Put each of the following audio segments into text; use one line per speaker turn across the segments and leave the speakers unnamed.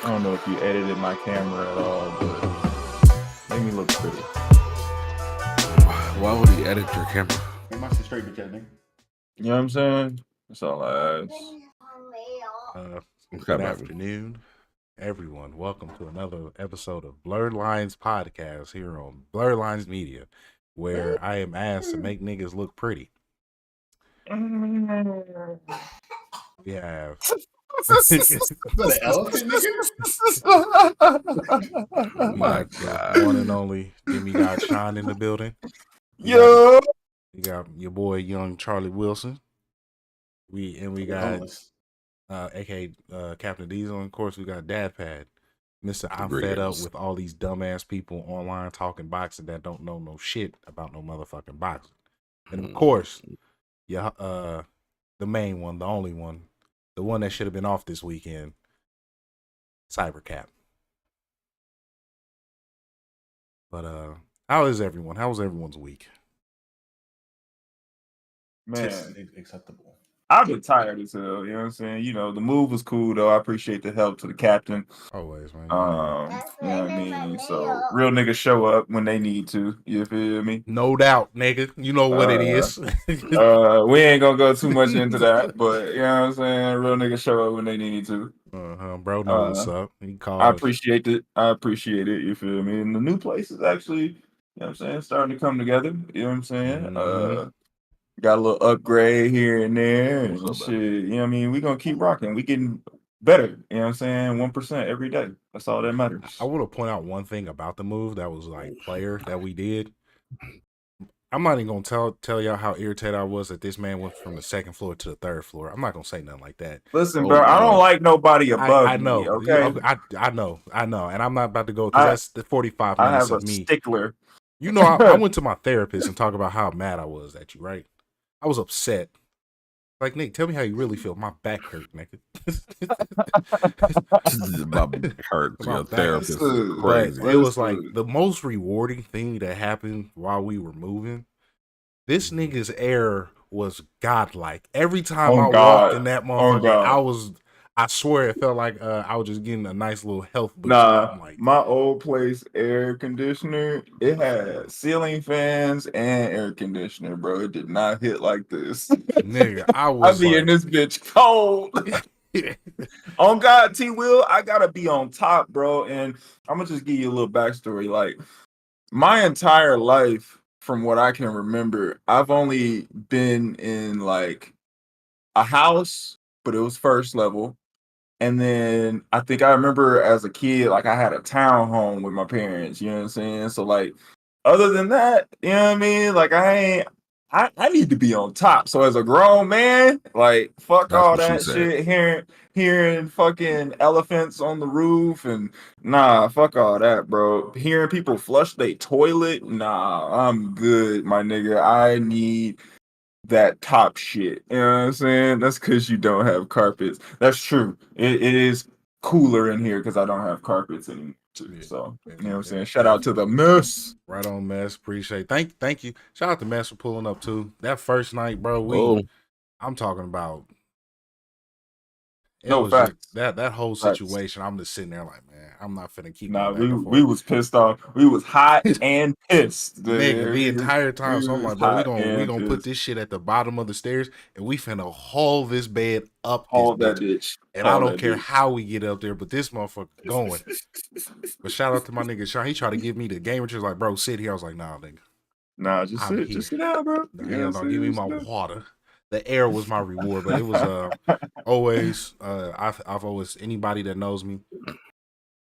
I don't know if you edited my camera at all, but made me look pretty.
Why would he edit your camera?
You must have straight bitch ass nigga.
You know what I'm saying? That's all I ask.
Good afternoon, everyone. Welcome to another episode of Blerd Lines Podcast here on Blerd Lines Media, where I am asked to make niggas look pretty. We have
The elephant nigga?
my God, one and only Jimmy got Sean in the building.
Yo,
You got your boy young Charlie Wilson. We got aka Captain Diesel, and of course we got Dad Pad. Mr. I'm fed up with all these dumbass people online talking boxing that don't know no shit about no motherfucking boxing. And of course, the main one, the only one, the one that should have been off this weekend, Cybercap. But how is everyone? How was everyone's week?
man,
Acceptable.
I've been tired as hell. You know what I'm saying? You know, the move was cool though. I appreciate the help to the captain.
Always, man.
You know what I mean? So real niggas show up when they need to. You feel me?
No doubt, nigga. You know what it is.
We ain't gonna go too much into that, but you know what I'm saying? Real niggas show up when they need to.
Bro, know what's up. He called.
I appreciate it. You feel me? And the new place is actually, you know what I'm saying, starting to come together. You know what I'm saying? Got a little upgrade here and there and shit. You know what I mean? We gonna keep rocking. We getting better. You know what I'm saying? 1% every day. That's all that matters.
I want to point out one thing about the move that was like player that we did. I'm not even gonna tell y'all how irritated I was that this man went from the second floor to the third floor. I'm not gonna say nothing like that.
Listen, bro, I don't like nobody above
I know,
me, okay?
I know, and I'm not about to go because that's the 45 minutes
I have
of
a
me.
stickler.
You know, I went to my therapist and talked about how mad I was at you, right? I was upset. Like, Nick, tell me how you really feel. My back hurt, nigga.
My back hurts. Your therapist is
But
crazy.
it was like the most rewarding thing that happened while we were moving. This nigga's air was godlike. Every time I walked in that motherfucker, I swear it felt like I was just getting a nice little health boost.
Nah,
Like,
my old place air conditioner, it had ceiling fans and air conditioner, bro. It did not hit like this.
nigga, I
be in this bitch cold. On God, T-Will, I gotta be on top, bro. And I'm gonna just give you a little backstory. Like, my entire life, from what I can remember, I've only been in like a house, but it was first level. And then I think I remember as a kid, like I had a townhome with my parents, you know what I'm saying? So like, other than that, you know what I mean? Like I need to be on top. So as a grown man, like fuck
That's
all
what she
that
said.
shit, hearing fucking elephants on the roof and nah, fuck all that, bro. Hearing people flush their toilet, nah, I'm good, my nigga. I need that top shit. You know what I'm saying? That's because you don't have carpets. That's true. It is cooler in here because I don't have carpets anymore. Too. So, you know what I'm saying? Shout out to the mess.
Right on, Mess. Appreciate it. Thank you. Shout out to Mess for pulling up too. That first night, bro, I'm talking about
No facts.
That whole situation. I'm just sitting there like, man, I'm not finna keep.
Nah, we was pissed off. We was hot and pissed,
nigga, the entire time. So I'm like, bro, we gonna put this shit at the bottom of the stairs, and we finna haul this bed up.
Haul that bitch.
And I don't care how we get up there, but this motherfucker going. But shout out to my nigga Sean. He tried to give me the gamer chair. Like, bro, sit here. I was like, nah, nigga.
Nah, just sit. Just sit down, bro.
Hell no, give me my water. The air was my reward, but it was always I've always, anybody that knows me,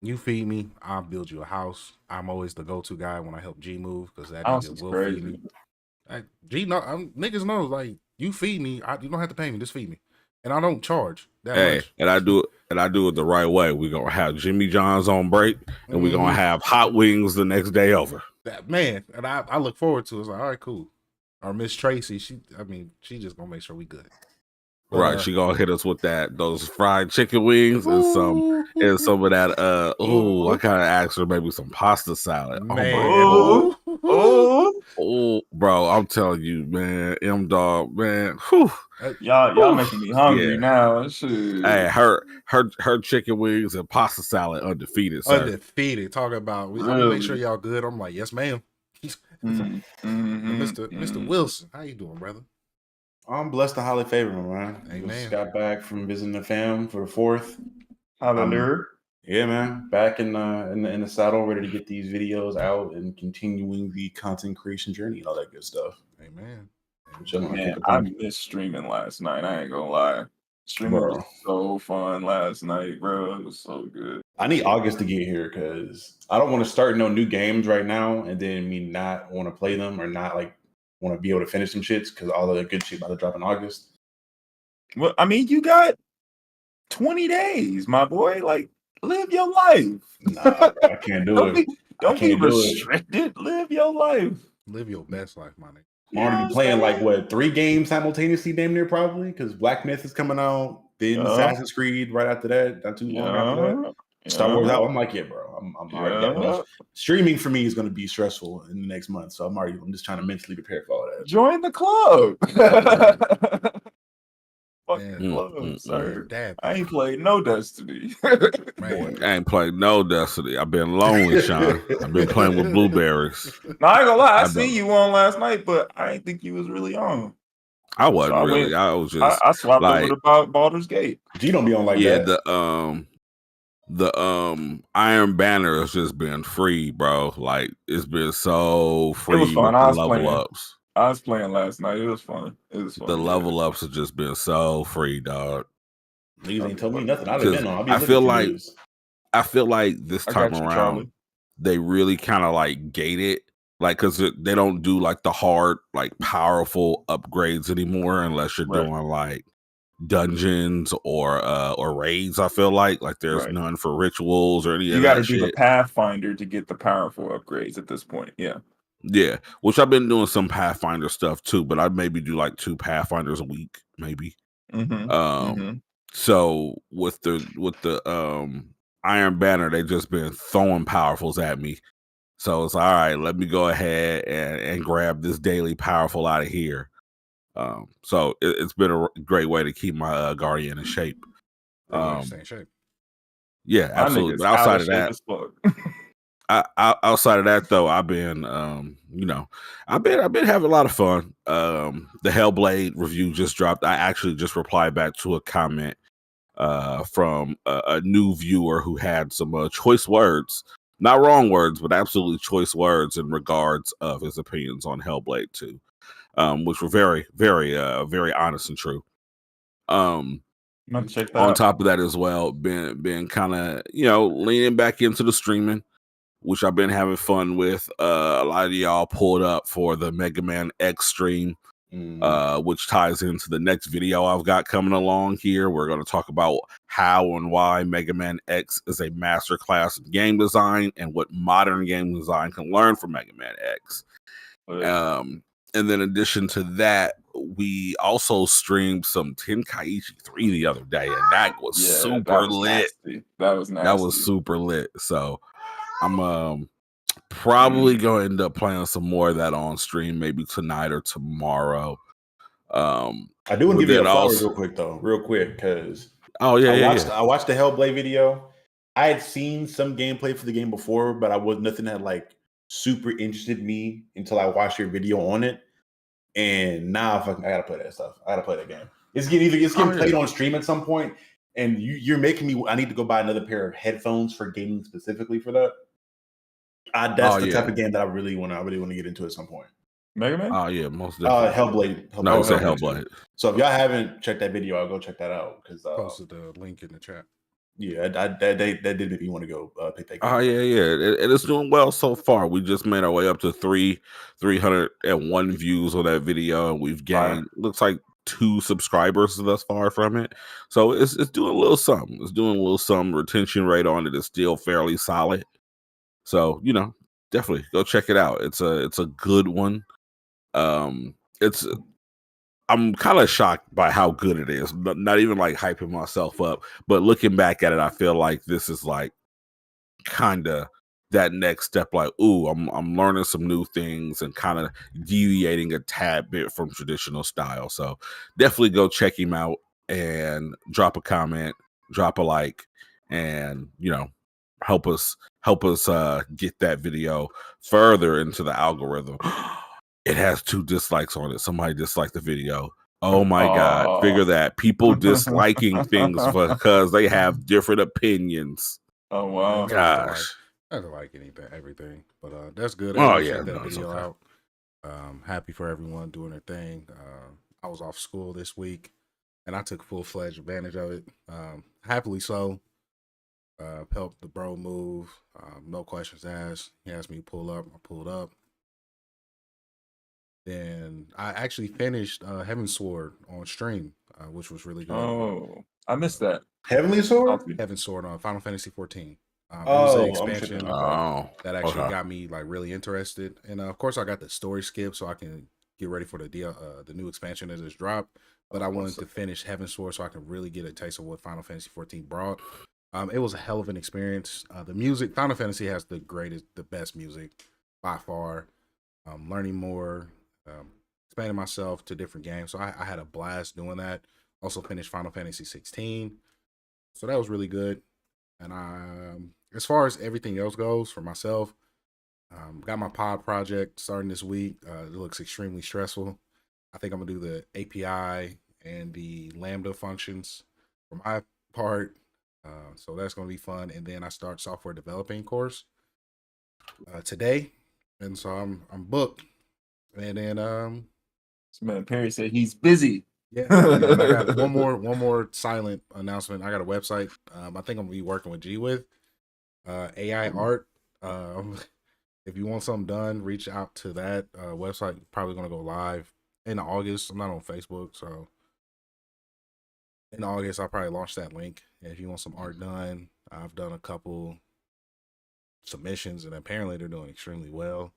you feed me, I'll build you a house. I'm always the go-to guy when I help G move because that nigga will feed me. Niggas know, like, you feed me, you don't have to pay me, just feed me, and I don't charge that much.
And I do it the right way. We're gonna have Jimmy John's on break, and we're gonna have hot wings the next day over.
That man, and I look forward to it. It's like, all right, cool. Or Miss Tracy, she just gonna make sure we good.
Right, she gonna hit us with those fried chicken wings and some of that. I kind of asked her maybe some pasta salad.
Man.
Oh,
Oh, bro, I'm telling you, man, M Dog, man, whew.
y'all making me hungry
Yeah.
now. Shit.
Hey, her chicken wings and pasta salad undefeated, sir.
Undefeated. Talking about, I'm gonna make sure y'all good. I'm like, yes, ma'am. Mr. Wilson, how you doing, brother?
I'm blessed to highly favor him, man.
Amen.
Just got back from visiting the fam for the 4th.
Hallelujah.
Yeah, man. Back in the saddle, ready to get these videos out and continuing the content creation journey and all that good stuff.
Amen.
Man, I missed streaming last night. I ain't gonna lie. Streaming was so fun last night, bro. It was so good.
I need August to get here because I don't want to start no new games right now and then me not want to play them or not like want to be able to finish some shits because all of the good shit about to drop in August.
Well, I mean, you got 20 days, my boy. Like, live your life.
Nah, bro, I can't do it.
Don't be restricted. Live your life.
Live your best life, my nigga.
I'm already playing like 3 games simultaneously, damn near probably, because Black Myth is coming out, then Assassin's Creed right after that, not too long after that. Star Wars out. I'm like, yeah, bro. I'm already. Streaming for me is going to be stressful in the next month, so I'm just trying to mentally prepare for all that.
Join the club. Fucking club, sir. I ain't played no Destiny.
I ain't played no Destiny. I've been lonely, Sean. I've been playing with blueberries.
No, I ain't gonna lie. I seen you on last night, but I didn't think you was really on.
I wasn't really. I was just.
I swapped over to Baldur's Gate.
You don't be on like that.
The Iron Banner has just been free, bro. Like it's been so free.
It was fun.
Level ups.
I was playing last night. It was fun.
The level ups have just been so free, dog.
Niggas ain't told me nothing. I
feel like this time around they really kind of like gate it, like because they don't do like the hard, like powerful upgrades anymore unless you're doing like dungeons or raids. I feel like there's none for rituals or any of that.
You got to do the Pathfinder to get the powerful upgrades at this point.
Yeah, which I've been doing some Pathfinder stuff too, but I'd maybe do like 2 Pathfinders a week, maybe. So with the Iron Banner, they just been throwing powerfuls at me. So it's all right. Let me go ahead and grab this daily powerful out of here. So it's been a great way to keep my Guardian in shape.
Stay in shape.
Yeah, absolutely. But outside of that. Outside of that, though, I've been, I've been having a lot of fun. The Hellblade review just dropped. I actually just replied back to a comment from a new viewer who had some choice words, not wrong words, but absolutely choice words in regards of his opinions on Hellblade 2, which were very, very, very honest and true. On top of that as well, been kind of leaning back into the streaming, which I've been having fun with. A lot of y'all pulled up for the Mega Man X stream, which ties into the next video I've got coming along here. We're going to talk about how and why Mega Man X is a masterclass in game design and what modern game design can learn from Mega Man X. And then in addition to that, we also streamed some Tenkaichi 3 the other day, and that was super lit.
That was nasty.
That was super lit. So I'm probably going to end up playing some more of that on stream, maybe tonight or tomorrow.
I do want to give you a flowers real quick, because I watched the Hellblade video. I had seen some gameplay for the game before, but nothing that like super interested me until I watched your video on it. And now I gotta play that stuff. I gotta play that game. It's getting played on stream at some point, and you're making me. I need to go buy another pair of headphones for gaming specifically for that. That's the type of game that I really want to get into at some point.
Mega Man?
Oh yeah, most definitely.
Hellblade.
No, it's a Hellblade.
So if y'all haven't checked that video, I'll go check that out, because
posted the link in the chat.
Yeah, that did make me want to go pick that game.
Oh yeah. It's doing well so far. We just made our way up to 301 views on that video, and we've gained looks like 2 subscribers thus far from it. So it's doing a little something. It's doing a little something. Retention rate on it is still fairly solid. So definitely go check it out. It's a good one. I'm kind of shocked by how good it is. Not even like hyping myself up, but looking back at it, I feel like this is like kind of that next step. Like, ooh, I'm learning some new things and kind of deviating a tad bit from traditional style. So definitely go check him out and drop a comment, drop a like, and help us get that video further into the algorithm. It has 2 dislikes on it. Somebody disliked the video. Oh my God. Figure that. People disliking things because they have different opinions.
Oh wow.
Gosh. I don't like anything, everything. But that's good. Check that video out. Happy for everyone doing their thing. I was off school this week and I took full-fledged advantage of it. Happily so. Helped the bro move. No questions asked. He asked me to pull up. I pulled up. Then I actually finished Heaven's Sword on stream, which was really good.
Oh, I missed that.
Heavenly Sword?
Heaven's Sword on Final Fantasy 14. It was an expansion that actually
okay.
got me like really interested. And of course I got the story skip so I can get ready for the new expansion that just dropped. But I wanted to finish Heaven's Sword so I can really get a taste of what Final Fantasy 14 brought. It was a hell of an experience. The music, Final Fantasy has the best music by far. Learning more, expanding myself to different games. So I had a blast doing that. Also finished Final Fantasy 16. So that was really good. And as far as everything else goes for myself, got my pod project starting this week. It looks extremely stressful. I think I'm gonna do the API and the Lambda functions for my part. So that's gonna be fun. And then I start software developing course today, and so I'm booked. And then
this man Perry said he's busy.
Yeah, I got one more silent announcement. I got a website. I think I'm gonna be working with G with AI art. If you want something done, reach out to that website. Probably gonna go live in August. I'm not on Facebook, so in August I'll probably launch that link. And if you want some art done, I've done a couple submissions, and apparently they're doing extremely well.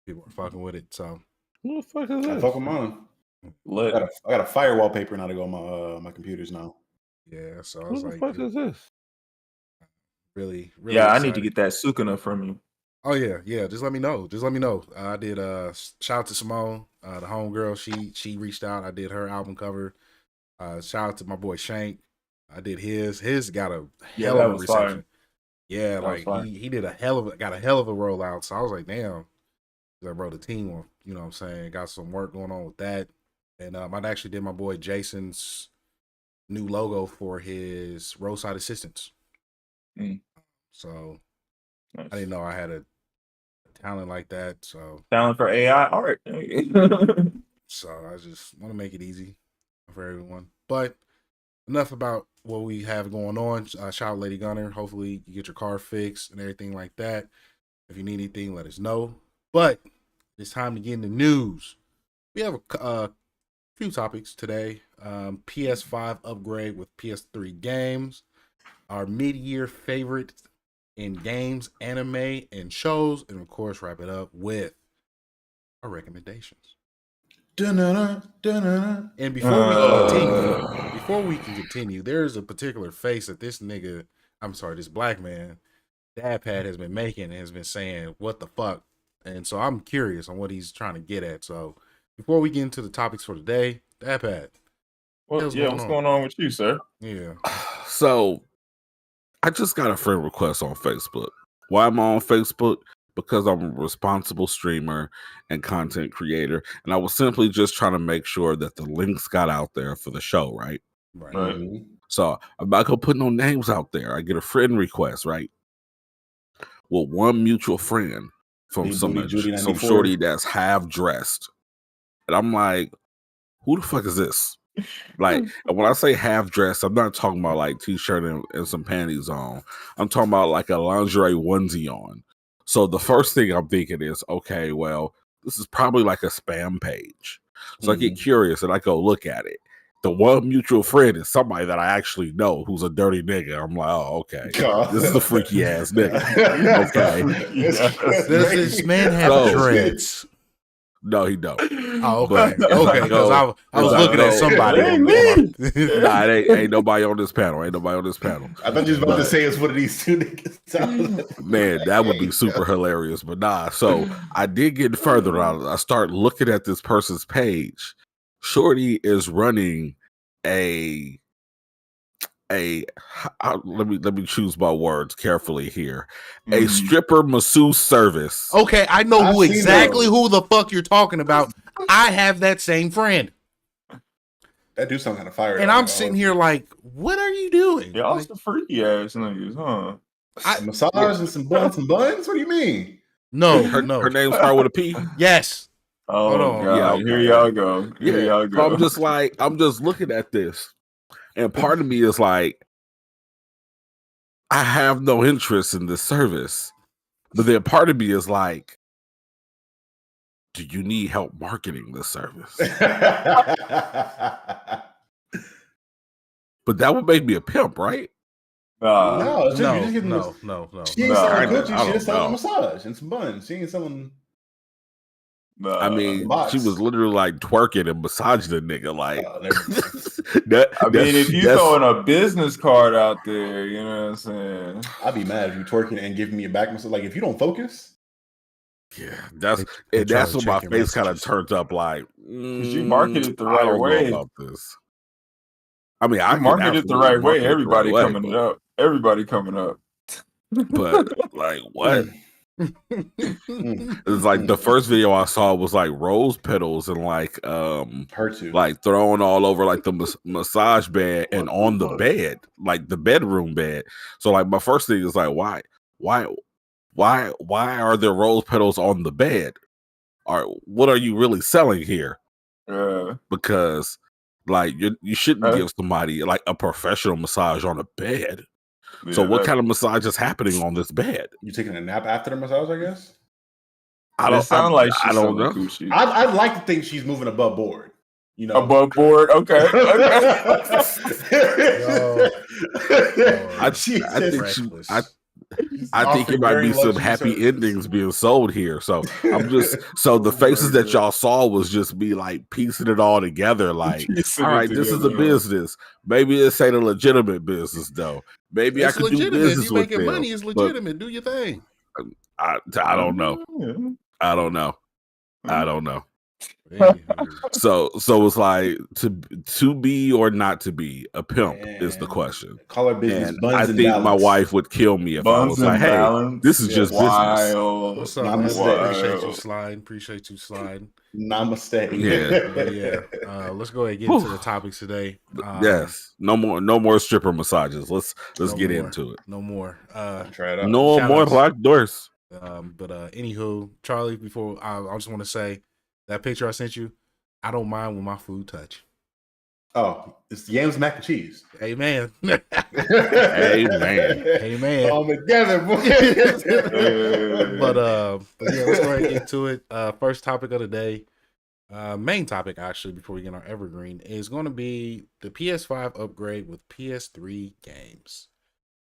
People are fucking with it. So
who the fuck is
I
this?
fuck with mine. I got a fire wallpaper now to go on my computers now.
Yeah, so I
Who
was
the
like,
fuck is this?
Really
Yeah,
excited.
I need to get that Sukuna from you.
Oh yeah. Just let me know. I did shout out to Simone, the homegirl. She reached out. I did her album cover. Shout out to my boy Shank. I did his. His got a hell of a reception.
Fire.
Yeah, like he did a hell of a rollout. So I was like, damn. I bro, the team, you know what I'm saying, got some work going on with that. And I actually did my boy Jason's new logo for his roadside assistance. So nice. I didn't know I had a talent like that. So
talent for AI art.
So I just want to make it easy for everyone. But enough about what we have going on. Shout out Lady Gunner. Hopefully you get your car fixed and everything like that. If you need anything, let us know. But it's time to get into news. We have a few topics today. PS5 upgrade with PS3 games. Our mid-year favorite in games, anime, and shows. And of course, wrap it up with our recommendations. And before we can continue, there's a particular face that this black man, Dadpad, has been making and has been saying, what the fuck? And so I'm curious on what he's trying to get at. So before we get into the topics for today, Dadpad.
What's going on with you, sir?
Yeah.
So I just got a friend request on Facebook. Why am I on Facebook? Because I'm a responsible streamer and content creator. And I was simply just trying to make sure that the links got out there for the show, right?
Right.
Mm-hmm.
So I'm not going to put no names out there. I get a friend request, right? Well, one mutual friend from some shorty that's half dressed. And I'm like, who the fuck is this? Like, and when I say half dressed, I'm not talking about like t-shirt and some panties on. I'm talking about like a lingerie onesie on. So the first thing I'm thinking is, okay, well, this is probably like a spam page. So I get curious and I go look at it. The one mutual friend is somebody that I actually know who's a dirty nigga. I'm like, oh, okay. This is a freaky ass nigga. Okay.
Does this man have dreads?
No, he don't.
Oh, okay. Okay, because I was looking at somebody.
Nah, it ain't nobody on this panel. Ain't nobody on this panel.
I thought you was about to say it's one of these two niggas.
Man, that would be super hilarious. But nah, so I did get further out. I start looking at this person's page. Shorty is running let me choose my words carefully here. A stripper masseuse service.
Okay, I know who the fuck you're talking about. I have that same friend.
That dude sounds kind of fire.
And I'm sitting here like, what are you doing?
Y'all some freaky ass niggas, huh?
Massage and some buns. What do you mean?
No,
her name start with a P.
Yes.
Oh,
hold on.
God.
Yeah,
here y'all go.
So I'm just looking at this, and part of me is like, I have no interest in this service, but then part of me is like, do you need help marketing this service? But that would make me a pimp, right?
No.
No.
She ain't selling cookies. She just selling a massage and some buns. She ain't selling.
I mean, she was literally like twerking and massaging the nigga. Like,
if you throwing a business card out there, you know what I'm saying?
I'd be mad if you twerking and giving me a back massage. Like, if you don't focus.
Yeah, that's when my face kind of turns up. Like,
you market it the right way.
About this. I mean, I
market it the right way. Everybody coming up. Everybody coming up.
But like, what? It's like the first video I saw was like rose petals and like like thrown all over like the massage bed and on the bed, like the bedroom bed. So like my first thing is like, why are there rose petals on the bed? What are you really selling here? Because like you shouldn't give somebody like a professional massage on a bed. Yeah, so what kind of massage is happening on this bed?
You taking a nap after the massage, I guess?
I don't know.
I'd like to think she's moving above board. You know,
above board. Okay.
I think it might be some happy endings being sold here. So so the faces that y'all saw was just me like piecing it all together. Like, all right, this is a business. Maybe this ain't a legitimate business though. Maybe I could do business with them.
You making money is legitimate. Do your thing.
I don't know. I don't know. So it's like to be or not to be a pimp is the question.
Call her business.
I think my wife would kill me if I was like, "Hey, this is just business."
What's up? Appreciate you sliding.
Namaste.
Yeah.
Let's go ahead and get into the topics today.
Yes. No more stripper massages. Let's get into it.
No more.
Try it out.
No more locked doors.
But anywho, Charlie, before I just want to say that picture I sent you, I don't mind when my food touch.
Oh, it's yams, mac and cheese.
Amen.
Amen.
Amen.
All together, boy.
But yeah, let's go ahead and get to it. First topic of the day, main topic actually, before we get our evergreen, is going to be the PS5 upgrade with PS3 games.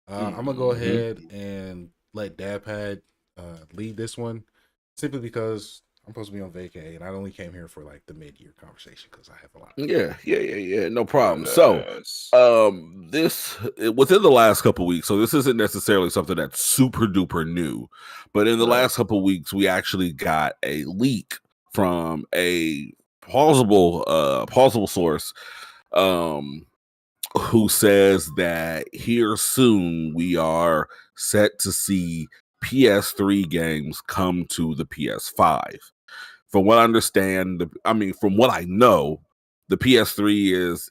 I'm gonna go ahead and let DadPad lead this one, simply because I'm supposed to be on vacay, and I only came here for like the mid-year conversation because I have a lot.
Yeah, no problem. So, this within the last couple of weeks, so this isn't necessarily something that's super duper new, but in the last couple of weeks, we actually got a leak from a plausible source, who says that here soon we are set to see PS3 games come to the PS5. From what I understand, from what I know, the PS3 is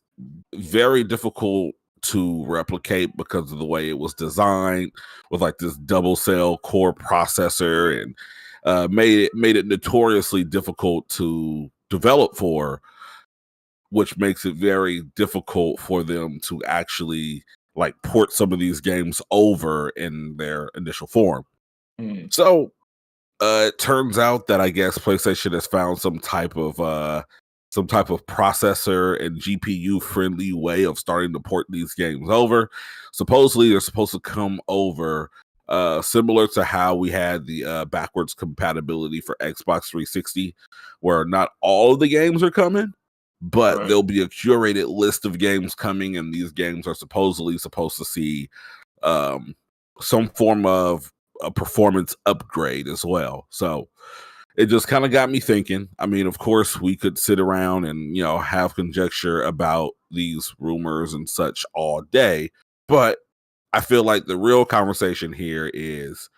very difficult to replicate because of the way it was designed with like this double cell core processor, and made it notoriously difficult to develop for, which makes it very difficult for them to actually like port some of these games over in their initial form. So it turns out that I guess PlayStation has found some type of processor and GPU friendly way of starting to port these games over. Supposedly they're supposed to come over similar to how we had the backwards compatibility for Xbox 360, where not all of the games are coming, but there'll be a curated list of games coming, and these games are supposedly supposed to see some form of a performance upgrade as well. So it just kind of got me thinking. I mean, of course, we could sit around and, have conjecture about these rumors and such all day, but I feel like the real conversation here is,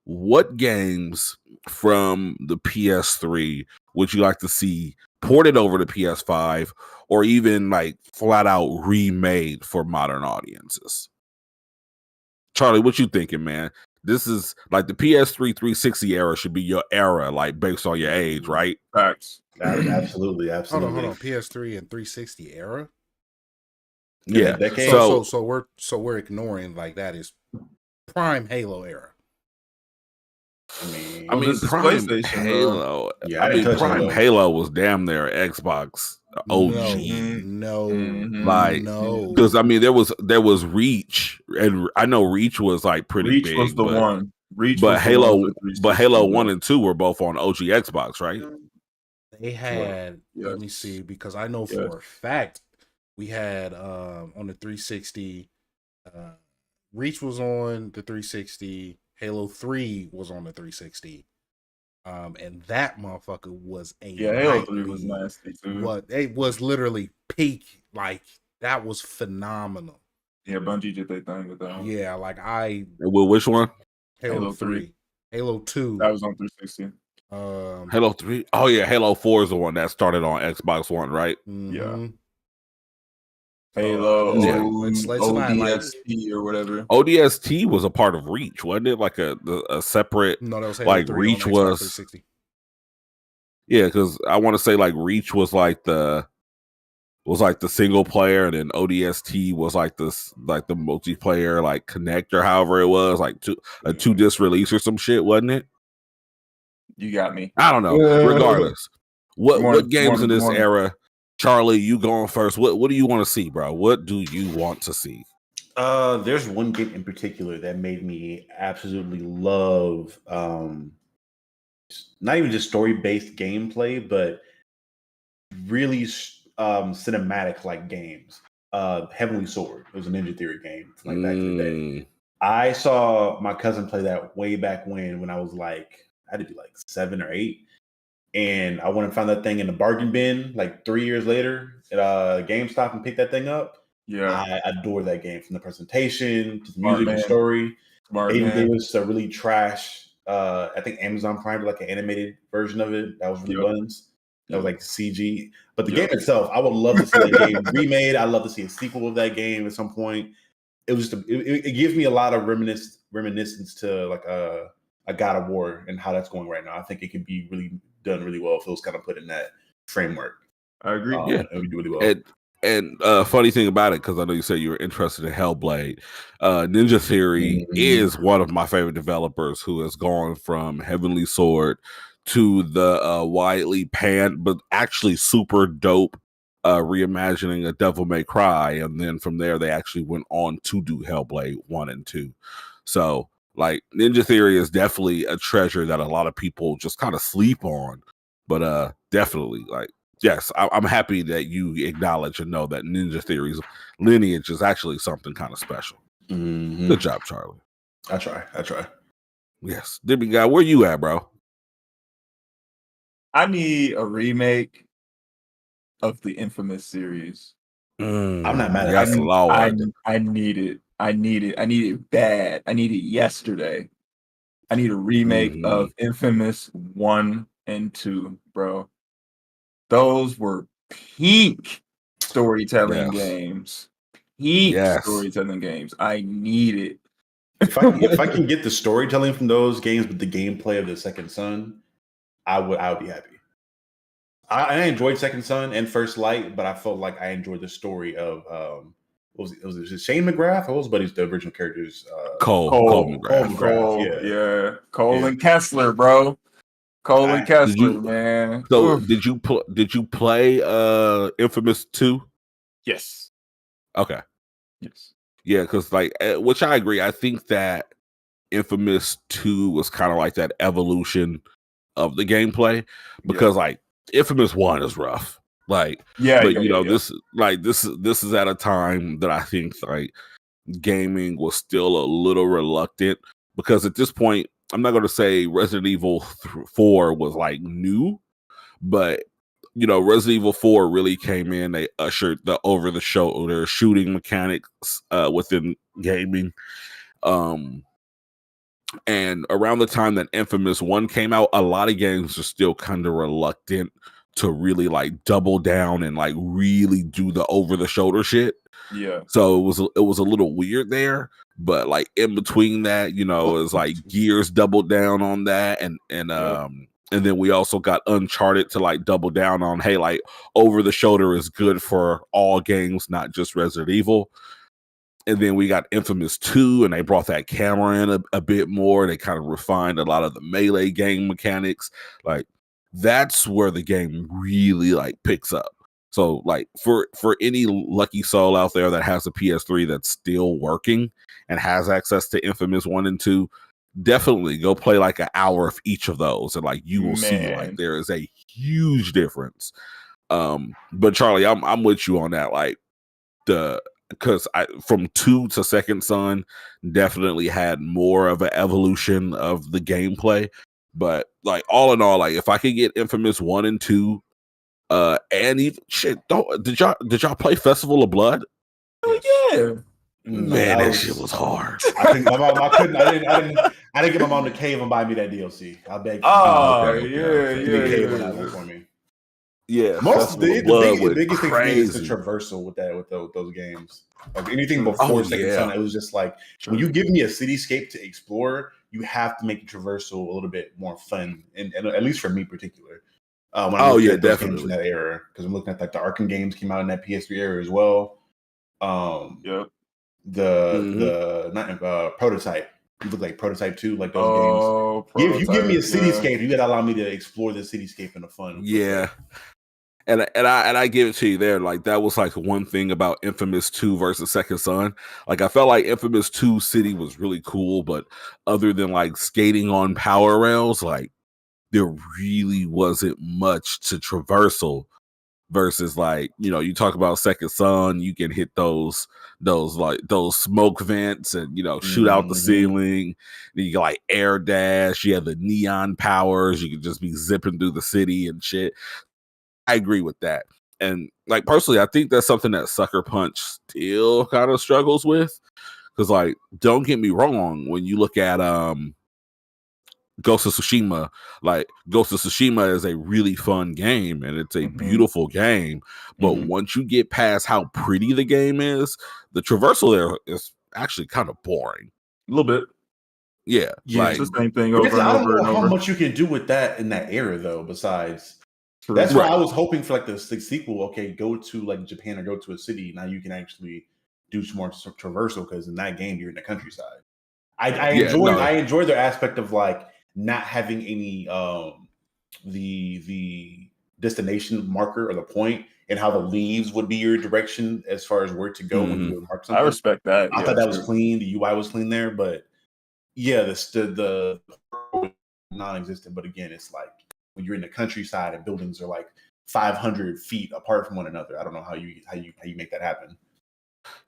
what games from the PS3 would you like to see ported over to PS5, or even like flat out remade for modern audiences? Charlie, what you thinking, man? This is like the PS3 360 era should be your era, like based on your age, right?
Facts.
Absolutely.
Hold on. PS3 and 360 era.
Yeah.
So we're ignoring like that is prime Halo era.
I mean, prime Halo. Yeah, I mean, prime Halo was damn near Xbox OG. Because I mean, there was Reach, and I know Reach was like pretty big.
Reach was the one.
But Halo 1 and 2 were both on OG Xbox, right?
They had. Let me see, because I know for a fact we had on the 360. Reach was on the 360. Halo 3 was on the 360. And that motherfucker was
Halo 3 was nasty too.
It was literally peak. Like, that was phenomenal.
Yeah, Bungie did their thing with that one.
Yeah, like
Well, which one?
Halo 3. Halo 2.
That was on 360.
Halo 3. Oh yeah, Halo 4 is the one that started on Xbox One, right?
Mm-hmm.
Yeah. Halo, ODST or whatever.
ODST was a part of Reach, wasn't it? Like a separate.
No, that was Halo 3
Reach was. 360. Yeah, because I want to say like Reach was like the single player, and then ODST was like the multiplayer, like Connect or however it was, like a 2-disc release or some shit, wasn't it?
You got me.
I don't know. Regardless, what games in this era? Charlie, you going first. What do you want to see, bro? What do you want to see?
There's one game in particular that made me absolutely love not even just story-based gameplay, but really cinematic like games. Heavenly Sword. It was a Ninja Theory game back in the day. I saw my cousin play that way back when I was like, I had to be like 7 or 8. And I went and found that thing in the bargain bin like 3 years later at GameStop and picked that thing up.
Yeah.
I adore that game, from the presentation to the music and story. They even gave us a really trash, I think Amazon Prime, like an animated version of it. That was really buns. That was like CG. But the game itself, I would love to see that game remade. I'd love to see a sequel of that game at some point. It was just it gives me a lot of reminiscence to like a God of War and how that's going right now. I think it could be really done really well if it was kind of put in that framework.
I agree.
It would do really well.
And funny thing about it, because I know you said you were interested in Hellblade, Ninja Theory is one of my favorite developers who has gone from Heavenly Sword to the widely panned but actually super dope reimagining of Devil May Cry, and then from there they actually went on to do Hellblade 1 and 2. So like Ninja Theory is definitely a treasure that a lot of people just kind of sleep on, but definitely like, yes, I'm happy that you acknowledge and know that Ninja Theory's lineage is actually something kind of special. Good job, Charlie.
I try.
Yes. Dibby guy, where you at, bro?
I need a remake of the Infamous series.
I'm not mad at
that. I need it. I need it bad. I need it yesterday. I need a remake of Infamous 1 and 2, bro. Those were peak storytelling games. Storytelling games. I need it.
If I can get the storytelling from those games with the gameplay of the Second Son, I would be happy. I enjoyed Second Son and First Light, but I felt like I enjoyed the story of was it Shane McGrath? What was the original characters?
Cole
McGrath.
Cole and Kessler, bro. Cole and Kessler, man.
So did you play Infamous 2?
Yes.
Okay.
Yes.
Yeah, because like, which I agree. I think that Infamous 2 was kind of like that evolution of the gameplay, because like Infamous 1 is rough. Like, this is at a time that I think like gaming was still a little reluctant, because at this point, I'm not going to say Resident Evil 4 was like new, but Resident Evil 4 really came in. They ushered the over the shoulder shooting mechanics within gaming. And around the time that Infamous 1 came out, a lot of games are still kind of reluctant to really like double down and like really do the over the shoulder shit.
Yeah.
So it was a little weird there, but like in between that, it's like Gears doubled down on that, and then we also got Uncharted to like double down on, hey, like over the shoulder is good for all games, not just Resident Evil. And then we got Infamous 2, and they brought that camera in a bit more. They kind of refined a lot of the melee game mechanics. Like, that's where the game really like picks up. So like for any lucky soul out there that has a PS3 that's still working and has access to Infamous 1 and 2, definitely go play like an hour of each of those, and like you will see like there is a huge difference. But Charlie, I'm with you on that. Like because from 2 to Second Son definitely had more of an evolution of the gameplay. But like all in all, like if I could get Infamous 1 and 2, and even shit, did y'all play Festival of Blood?
Oh yeah.
Man, that shit was hard.
I didn't get my mom to cave and buy me that DLC. I begged.
Cave
on that one for me.
Yeah,
the biggest thing for me is the traversal with those games. Like anything before Second Son, it was just like when you give me a cityscape to explore, you have to make the traversal a little bit more fun, and at least for me particular. When I'm looking at those games in that era, because I'm looking at like the Arkham games came out in that PS3 era as well. The Prototype. You look like Prototype 2, like those games. If you give me a cityscape, you gotta allow me to explore the cityscape in a fun.
Yeah. And I give it to you there. Like that was like one thing about Infamous 2 versus Second Son. Like I felt like Infamous 2 City was really cool, but other than like skating on power rails, like there really wasn't much to traversal. Versus like, you talk about Second Son, you can hit those smoke vents and shoot out the ceiling. Then you can like air dash. You have the neon powers. You can just be zipping through the city and shit. I agree with that. And like personally, I think that's something that Sucker Punch still kind of struggles with. Because like, don't get me wrong, when you look at Ghost of Tsushima, like Ghost of Tsushima is a really fun game and it's a beautiful game, but once you get past how pretty the game is, the traversal there is actually kind of boring.
A little bit.
Yeah.
Like, it's the same thing over and over. I don't know
how much you can do with that in that era though, besides that's why I was hoping for like the sequel. Okay, go to like Japan or go to a city. Now you can actually do some more traversal, because in that game you're in the countryside. I enjoy their aspect of like not having any the destination marker or the point, and how the leaves would be your direction as far as where to go when you would mark something.
I respect that.
I thought that was clean. The UI was clean there, but yeah, the non-existent. But again, it's like when you're in the countryside and buildings are like 500 feet apart from one another. I don't know how you make that happen.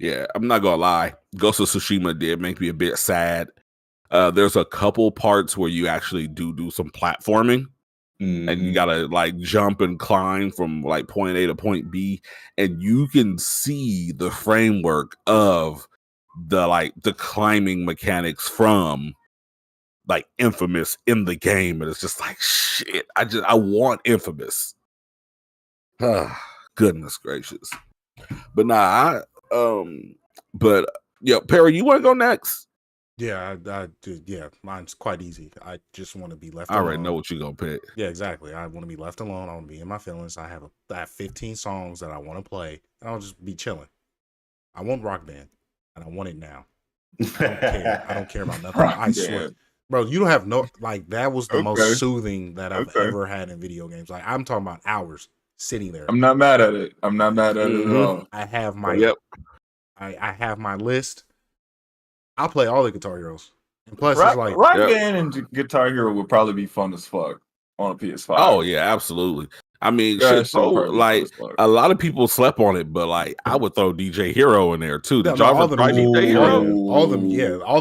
Yeah, I'm not gonna lie. Ghost of Tsushima did make me a bit sad. There's a couple parts where you actually do some platforming, and you gotta like jump and climb from like point A to point B, and you can see the framework of the climbing mechanics from like Infamous in the game, and it's just like shit. I want Infamous. Goodness gracious. But nah, but Perry, you want to go next?
Yeah, I do. Yeah, mine's quite easy. I just want to be left
alone. I already
alone.
know what you're going to pick.
Yeah, exactly. I want to be left alone. I want to be in my feelings. I have 15 songs that I want to play, and I'll just be chilling. I want Rock Band, and I want it now. I don't care. I don't care about nothing. I swear. Bro, you don't have that was the most soothing that I've ever had in video games. Like, I'm talking about hours sitting there.
I'm not mad at it. I'm not mad at it at all.
I have my I have my list. I'll play all the Guitar Heroes. And plus, it's like
Rock Band and Guitar Hero would probably be fun as fuck on a PS5.
Oh yeah, absolutely. I mean,
Yeah,
shit, bro, like a lot of people slept on it, but like I would throw DJ Hero in there too. Did y'all ever try DJ Hero?
All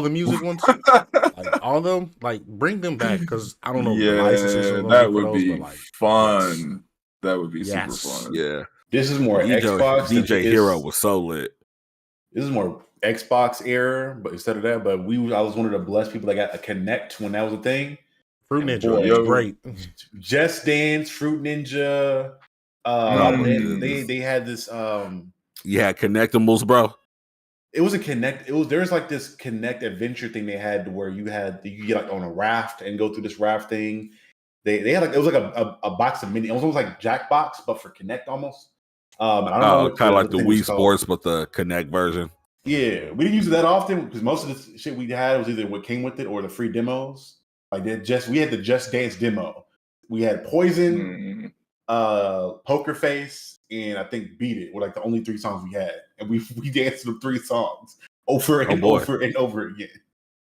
the music ones, like all of them, like bring them back because I don't know.
Yeah,
the licenses
that would be
but, like,
fun.
yes.
That would be super fun.
Yeah,
this is more Xbox.
DJ Hero was so lit.
This is more Xbox era, but instead of that, I was one of the blessed people that got a Connect when that was a thing.
Fruit Ninja was great.
Just Dance, Fruit Ninja. They had this.
Yeah, Connectables, bro.
It was a Connect. There's like this Connect adventure thing they had where you get like on a raft and go through this raft thing. They had like it was like a box of mini. It was almost like Jackbox, but for Connect almost. I don't know,
kind of like the Wii Sports, but the Connect version.
Yeah, we didn't use it that often because most of the shit we had was either what came with it or the free demos. Like we had the Just Dance demo. We had Poison, Poker Face, and I think Beat It were like the only 3 songs we had, and we danced to the 3 songs over and over and over again.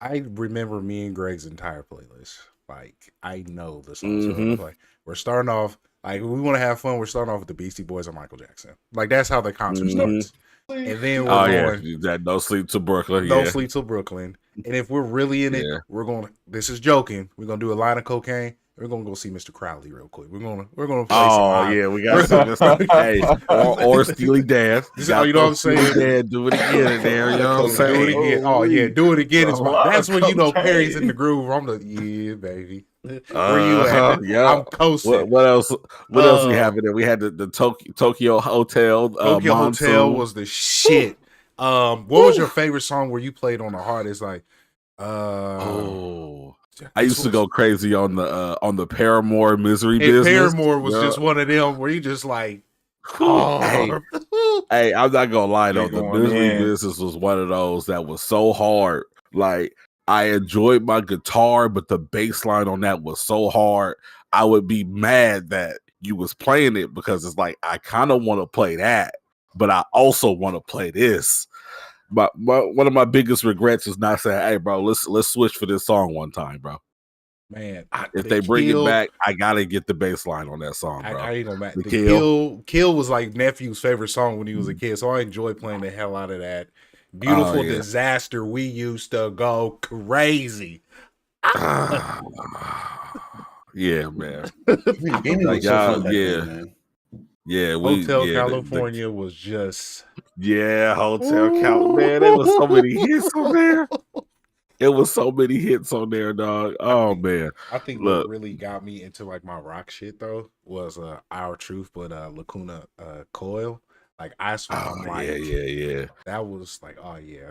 I remember me and Greg's entire playlist. Like I know the songs we're gonna play. We're starting off like we want to have fun. We're starting off with the Beastie Boys and Michael Jackson. Like that's how the concert starts. And then we're going
that No Sleep Till Brooklyn.
No Sleep Till Brooklyn. And if we're really in it, we're going to, this is joking, we're going to do a line of cocaine. We're going to go see Mr. Crowley real quick. We're going to play some.
Yeah, we got some. Hey, or Steely Dan.
You know what I'm saying?
Dan, do it again in there. You know what I'm saying?
Do it again. Oh yeah, do it again. That's when you know Perry's in the groove. I'm baby. Where you at?
Yeah.
I'm coasting.
What else? What else we have in there? We had the Tokyo Hotel.
Tokyo Hotel was the shit. What was your favorite song where you played on the hardest? Like,
I used to go crazy on the Paramore Misery Business.
Paramore was just one of them where you just like,
hey, I'm not gonna lie though. The Misery Business was one of those that was so hard. Like I enjoyed my guitar, but the bass line on that was so hard. I would be mad that you was playing it because it's like I kind of want to play that, but I also want to play this. But one of my biggest regrets is not saying, "Hey, bro, let's switch for this song one time, bro."
Man,
if they bring it back, I gotta get the bass line on that song, bro.
I ain't gonna matter. Kill was like nephew's favorite song when he was a kid, so I enjoy playing the hell out of that. Beautiful Disaster, we used to go crazy.
Yeah, man. Yeah,
Hotel California was just
Hotel California. Man, there was so many hits on there. It was so many hits on there, dog. Oh man.
I think what really got me into like my rock shit though was Our Truth, but Lacuna Coil. Like I swear I'm like that was like, oh yeah,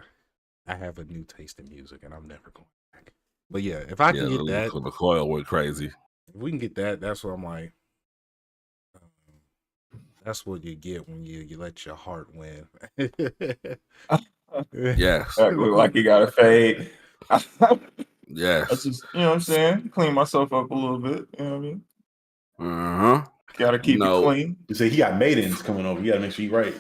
I have a new taste in music and I'm never going back. But yeah, if I can get that,
the Coil went crazy.
If we can get that, that's what I'm like. That's what you get when you let your heart win.
Yes.
Look like you got to fade.
Yes.
That's just, you know what I'm saying? Clean myself up a little bit. You know what I mean? Gotta keep it clean.
You say he got maidens coming over. You gotta make sure you're right.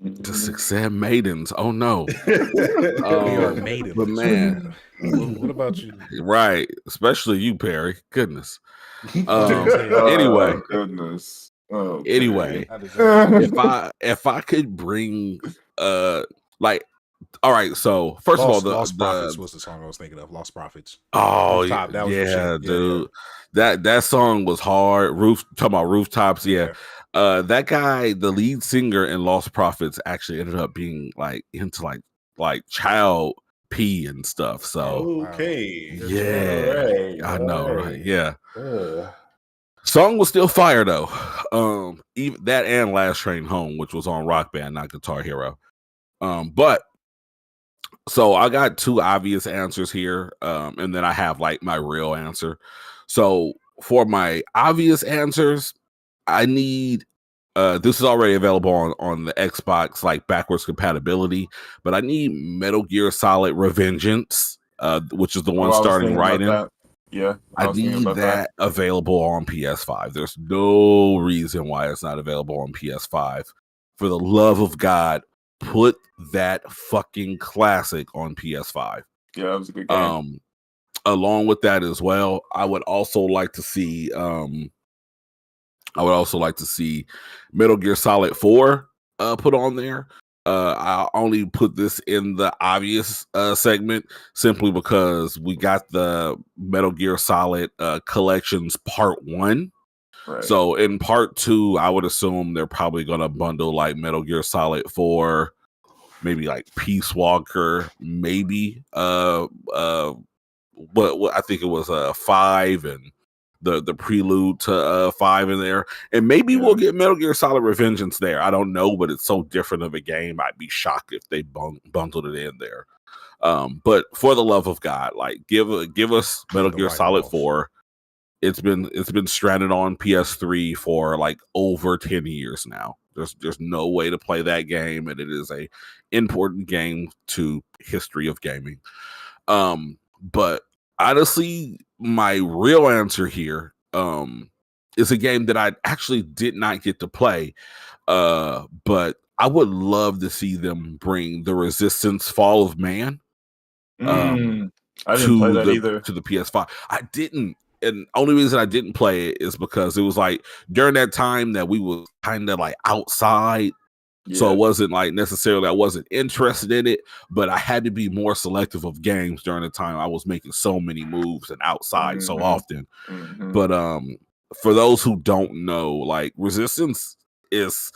The success maidens. Oh no.
We are maidens.
But man.
What about you?
Right. Especially you, Perry. Goodness. Anyway.
Goodness. Oh,
anyway, if I could bring like, all right, so first of all,
Lost Prophets was the song I was thinking of. Lost Prophets.
Oh yeah, dude. That song was hard. Talking about Rooftops, that guy, the lead singer in Lost Prophets, actually ended up being like into like child pee and stuff. So I know, right? Yeah. Song was still fire though. Even that and Last Train Home, which was on Rock Band, not Guitar Hero. But so I got 2 obvious answers here, and then I have like my real answer. So for my obvious answers, I need this is already available on the Xbox, like backwards compatibility, but I need Metal Gear Solid Revengeance, which is the one starting right in.
Yeah,
I need that available on PS5. There's no reason why it's not available on PS5. For the love of God, put that fucking classic on PS5.
Yeah, that was a good game.
along with that as well, I would also like to see Metal Gear Solid 4 put on there. I only put this in the obvious segment simply because we got the Metal Gear Solid Collections Part 1. Right. So in Part 2, I would assume they're probably going to bundle like Metal Gear Solid 4, maybe like Peace Walker, maybe what I think it was 5 and the prelude to 5 in there, and maybe we'll get Metal Gear Solid Revengeance there. I don't know, but it's so different of a game. I'd be shocked if they bundled it in there. But for the love of God, like give us Metal Gear Solid 4. It's been stranded on PS3 for like over 10 years now. There's no way to play that game, and it is a important game to history of gaming. But honestly, my real answer here is a game that I actually did not get to play, but I would love to see them bring the Resistance Fall of Man.
I didn't play that either.
To the PS5. I didn't. And only reason I didn't play it is because it was like during that time that we were kind of like outside. Yeah. So it wasn't like necessarily I wasn't interested in it, but I had to be more selective of games during the time I was making so many moves and outside so often. But for those who don't know, like Resistance is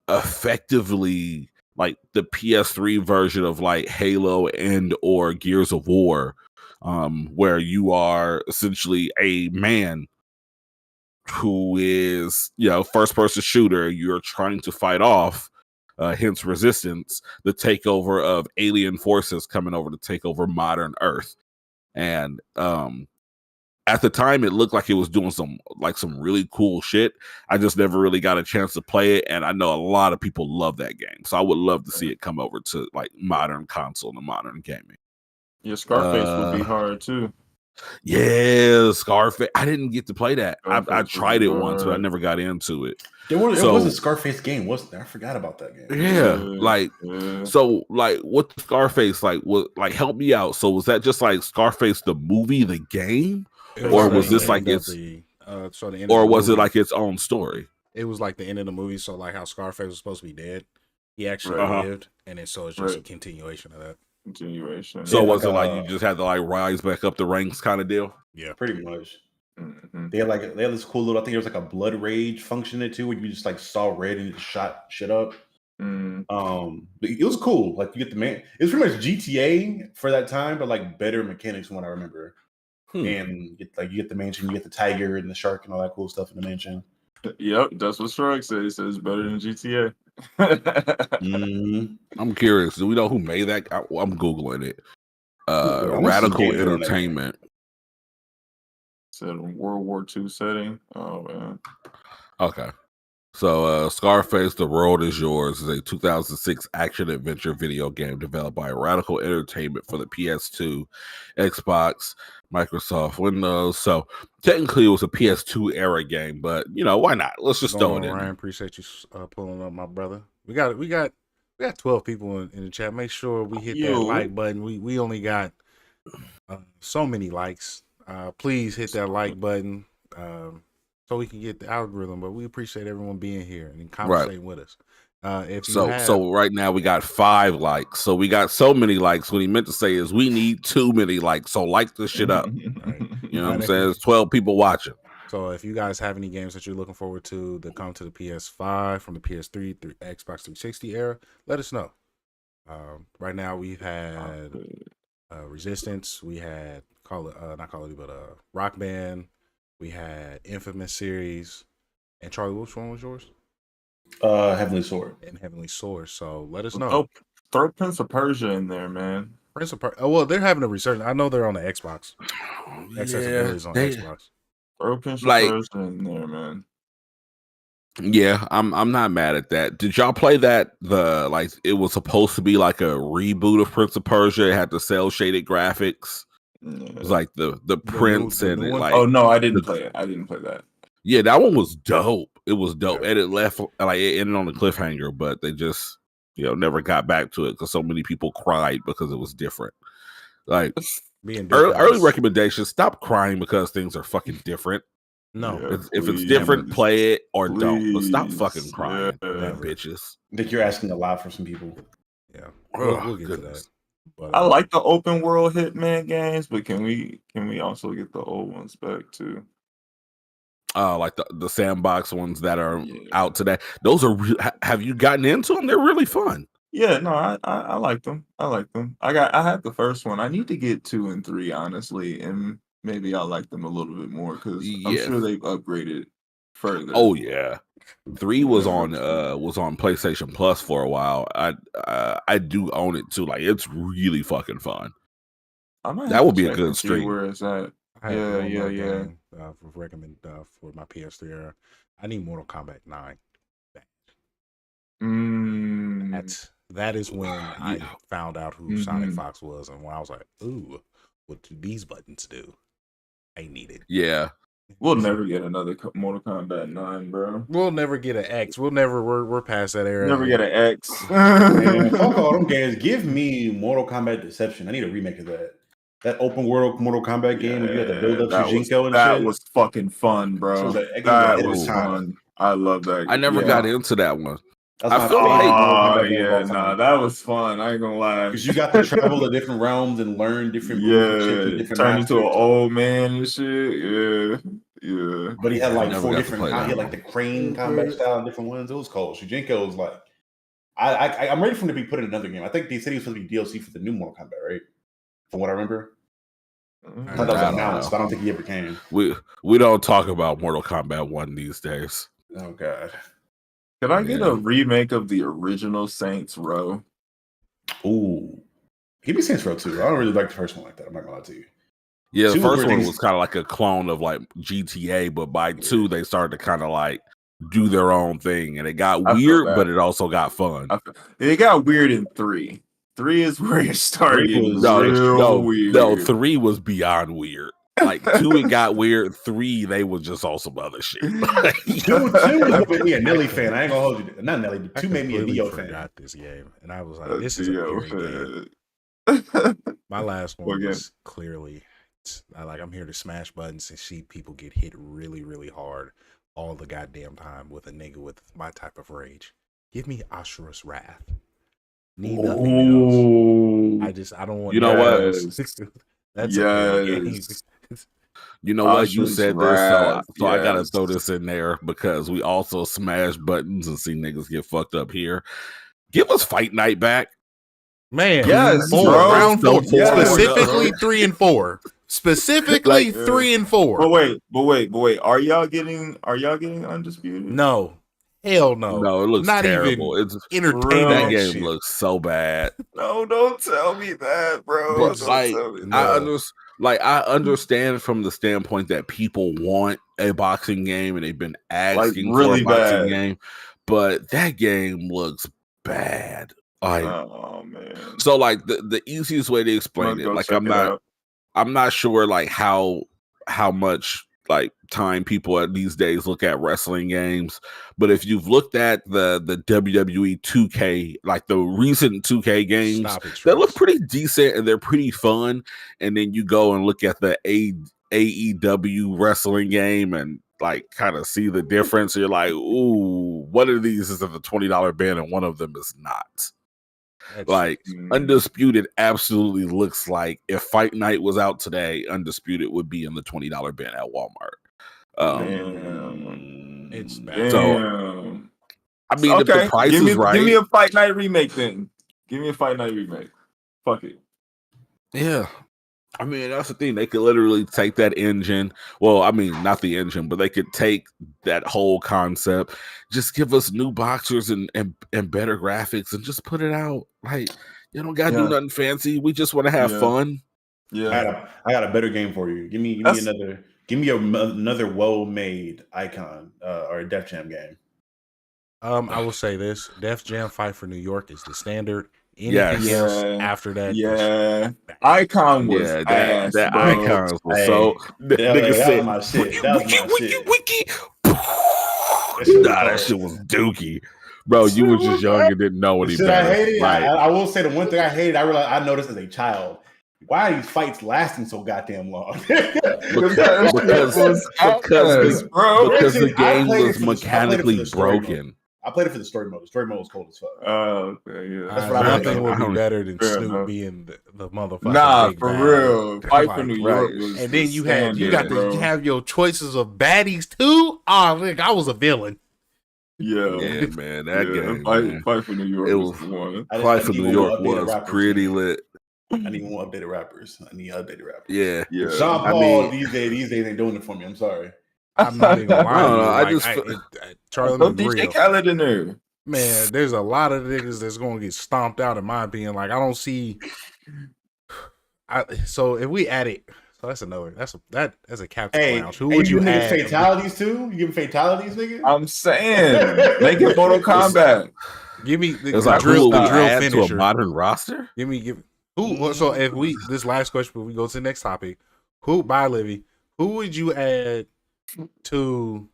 effectively like the PS3 version of like Halo and or Gears of War, where you are essentially a man who is, first person shooter. You're trying to fight off, hence Resistance, the takeover of alien forces coming over to take over modern Earth. And at the time, it looked like it was doing some really cool shit. I just never really got a chance to play it, and I know a lot of people love that game. So I would love to see it come over to like modern console and modern gaming.
Yeah, Scarface would be hard too.
Yeah, Scarface. I didn't get to play that. I tried it once, but I never got into it.
It was a Scarface game, wasn't there? I forgot about that game.
Yeah, so what the Scarface help me out. So was that just like Scarface the movie, the game, or was this like its? Or was it like its own story?
It was like the end of the movie. So like how Scarface was supposed to be dead, he actually lived, and then so it's just a continuation of that.
So was it like you just had to like rise back up the ranks kind of deal?
Yeah,
pretty much. They had this cool little, I think there was like a blood rage function in it too, where you just like saw red and it shot shit up. But it was cool. Like you get the man. It was pretty much GTA for that time, but like better mechanics from what I remember. And you get the mansion, you get the tiger and the shark and all that cool stuff in the mansion.
Yep, that's what Shrug said. He says it's better than GTA.
I'm curious. Do we know who made that? I'm Googling it. Radical Entertainment.
Said World War II setting. Oh man.
Okay. So Scarface, The World Is Yours is a 2006 action adventure video game developed by Radical Entertainment for the PS2, Xbox, Microsoft Windows. So technically it was a PS2 era game, but why not? Let's just throw it in.
Ryan, appreciate you pulling up, my brother. We got 12 people in the chat. Make sure we hit that like button. We only got so many likes. Please hit that like button. So we can get the algorithm, but we appreciate everyone being here and conversating with us.
So right now we got 5 likes. So we got so many likes. What he meant to say is we need too many likes. So like this shit up.
Right.
You know what I'm saying? There's 12 people watching.
So if you guys have any games that you're looking forward to that come to the PS5 from the PS3 through Xbox 360 era, let us know. Right now we've had Resistance. We had Rock Band. We had Infamous series, and Charlie, which one was yours?
Heavenly Sword.
And Heavenly Sword. So let us know.
Oh, throw Prince of Persia in there, man.
Prince of Persia. Oh, well, they're having a resurgence. I know they're on the Xbox. Accessibility on Xbox.
Throw Prince of Persia in there, man.
Yeah, I'm not mad at that. Did y'all play that? It was supposed to be like a reboot of Prince of Persia. It had the cell shaded graphics. It was like the Prince and it, like.
Oh no, I didn't play it. I didn't play that.
Yeah, that one was dope. It was dope, and it left it ended on a cliffhanger, but they just never got back to it because so many people cried because it was different. Like Early recommendations: stop crying because things are fucking different.
No,
if it's different, play it or don't. But stop fucking crying, bitches.
I think you're asking a lot for some people.
Yeah, we'll get to that.
But, I like the open world Hitman games, but can we also get the old ones back too?
Like the sandbox ones that are out today. Those are. Have you gotten into them? They're really fun.
Yeah, no, I like them. I had the first one. I need to get 2 and 3, honestly, and maybe I'll like them a little bit more because I'm sure they've upgraded further.
Oh yeah. 3 was on PlayStation Plus for a while. I do own it too. Like it's really fucking fun. That would be a good stream.
Where is that? Yeah.
Recommend for my PS3 era. I need Mortal Kombat 9. That is when I found out who Sonic Fox was, and when I was like, "Ooh, what do these buttons do?" I need it.
Yeah.
We'll never get another Mortal Kombat 9, bro.
We'll never get an X. We're past that era.
Never get an X.
Man, fuck all them games. Give me Mortal Kombat Deception. I need a remake of that. That open world Mortal Kombat game where you had to build up Shujinko and
that
shit.
That was fucking fun, bro. That was fun. I love that game.
I never got into that one.
I feel like
that was fun. I ain't gonna lie,
because you got to travel to different realms and learn different moves,
turn into an old man and shit. Yeah.
But he had like 4 different. He had like the crane combat style and different ones. It was cool. Shujinko was like, I'm ready for him to be put in another game. I think they said he was supposed to be DLC for the new Mortal Kombat, right? From what I remember. I thought that was announced, but I don't think he ever came.
We don't talk about Mortal Kombat 1 these days.
Oh god.
Could I get a remake of the original Saints Row?
Ooh. Give me Saints Row 2. I don't really like the first one like that. I'm not gonna lie to you.
Yeah, the first one was kind of like a clone of like GTA, but by 2 they started to kind of like do their own thing, and it got weird, but it also got fun.
It got weird in 3. 3 is where it started. Weird.
No, 3 was beyond weird. Like 2, it got weird. 3, they was just on some other shit.
2 made me a Nelly fan. I ain't gonna hold you. Not Nelly, but 2 made me a Neo fan.
I got this game, and I was like, "This is a game." My last one was clearly, I'm here to smash buttons and see people get hit really, really hard all the goddamn time with a nigga with my type of rage. Give me Ashura's Wrath. Need nothing else. I don't want.
You know what?
That's a game.
You know what? You said this, so I gotta throw this in there because we also smash buttons and see niggas get fucked up here. Give us Fight Night back,
man.
Yes,
round 4, specifically 3 and 4. Specifically 3 and 4.
But wait. Are y'all getting Undisputed?
No. Hell no.
No, it looks
not
terrible.
Even it's entertaining.
That game looks so bad.
No, don't tell me that, bro.
I understand from the standpoint that people want a boxing game and they've been asking for a boxing game, but that game looks bad.
Oh man.
So like the easiest way to explain it, like I'm not sure like how much like time people these days look at wrestling games, but if you've looked at the WWE 2K, like the recent 2K games, they look pretty decent and they're pretty fun. And then you go and look at the AEW wrestling game and like kind of see the difference. You're like, ooh, one of these is at the $20 ban and one of them is not. Undisputed absolutely looks like if Fight Night was out today, Undisputed would be in the $20 bin at Walmart.
It's bad.
So, I mean, if the price is right,
give me a Fight Night remake then. Give me a Fight Night remake. Fuck it.
Yeah. I mean, that's the thing. They could literally take that engine. Well, I mean, not the engine, but they could take that whole concept, just give us new boxers and better graphics and just put it out. Like, you don't got to do nothing fancy. We just want to have fun.
Yeah.
I got a better game for you. Give me another well-made Icon or a Def Jam game.
I will say this: Def Jam Fight for New York is the standard. Anything else after that?
Icon was ass,
that
bro.
Icons was so.
Nigga said my shit. That was my shit.
That shit was dookie, bro. You were just young and didn't know any better.
I hate it. I will say the one thing I hated. I noticed as a child, why are these fights lasting so goddamn long?
because the game was mechanically broken.
I played it for the story mode. The story mode was cold as fuck.
Okay, yeah.
That's what I think would be better than Snoop being the motherfucker.
Nah,
big
for
bad.
real. Fight for New York.
And then you have your choices of baddies too. Oh, look, I was a villain.
Yeah,
man,
that game.
Fight for New York was the one.
Fight for New York was pretty lit.
I need more updated rappers.
Yeah.
Sean Paul these days ain't doing it for me. I'm sorry.
I'm not even lying.
Charlie, put DJ Khaled in there.
Man, there's a lot of niggas that's gonna get stomped out. In my opinion, like I don't see. So if we add it, so that's a Captain Lounge. Who would you add?
Fatalities too? You give fatalities, nigga?
I'm saying make it Mortal Kombat.
Give me the
drill
finisher
to a modern roster.
Give who. So if this last question, before we go to the next topic, by Livy, who would you add to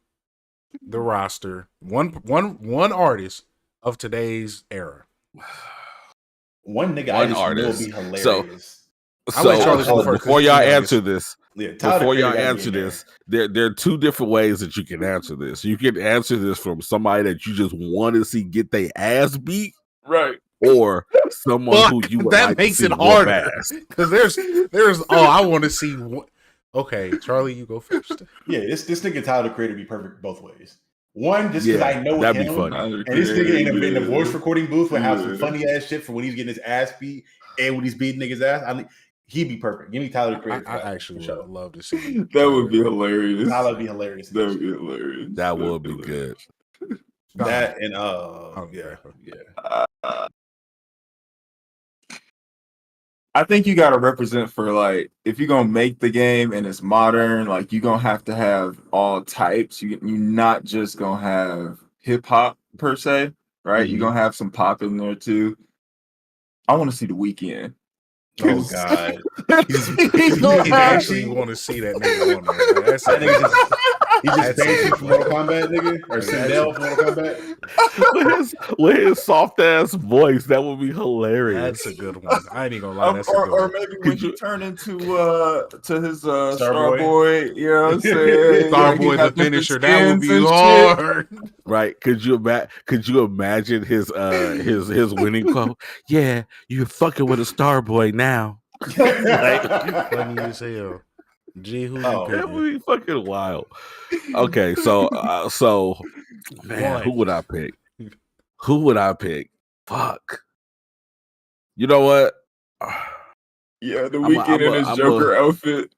the roster? One artist of today's era.
One artist will be hilarious.
So before y'all answer this, there are two different ways that you can answer this. You can answer this from somebody that you just want to see get their ass beat,
right?
Or someone who you would
that
like
makes
to see
it harder
because
there's I want to see. Okay, Charlie, you go first.
Yeah, this nigga Tyler the Creator be perfect both ways. One, just because I know him,
be funny.
And this nigga in the voice recording booth would have some funny ass shit for when he's getting his ass beat and when he's beating niggas ass. I mean, he'd be perfect. Give me Tyler the Creator.
I actually would love to see
that. Would be hilarious.
Tyler would be hilarious.
That would be hilarious.
That would be good.
That and
I think you got to represent for like if you're gonna make the game and it's modern, like you're gonna have to have all types. You're not just gonna have hip hop per se, right? You're gonna have some pop in there too. I want to see The Weeknd.
Oh God,
he actually want to see that nigga on there. That's that nigga
he just dancing from Mortal Kombat, nigga, or Sindel from Mortal Kombat.
with his soft ass voice, that would be hilarious.
That's a good one. I ain't even gonna lie. That's a good
or
one.
maybe when you turn into to his Starboy, you know what I'm saying?
Starboy the finisher, that would be hard.
Right? Could you imagine his winning quote? Yeah, you're fucking with a Starboy now.
Like, funny as hell. Gee,
that would be fucking wild. Okay, so man, who would I pick? Fuck. You know what?
Yeah, The Weeknd in his Joker outfit.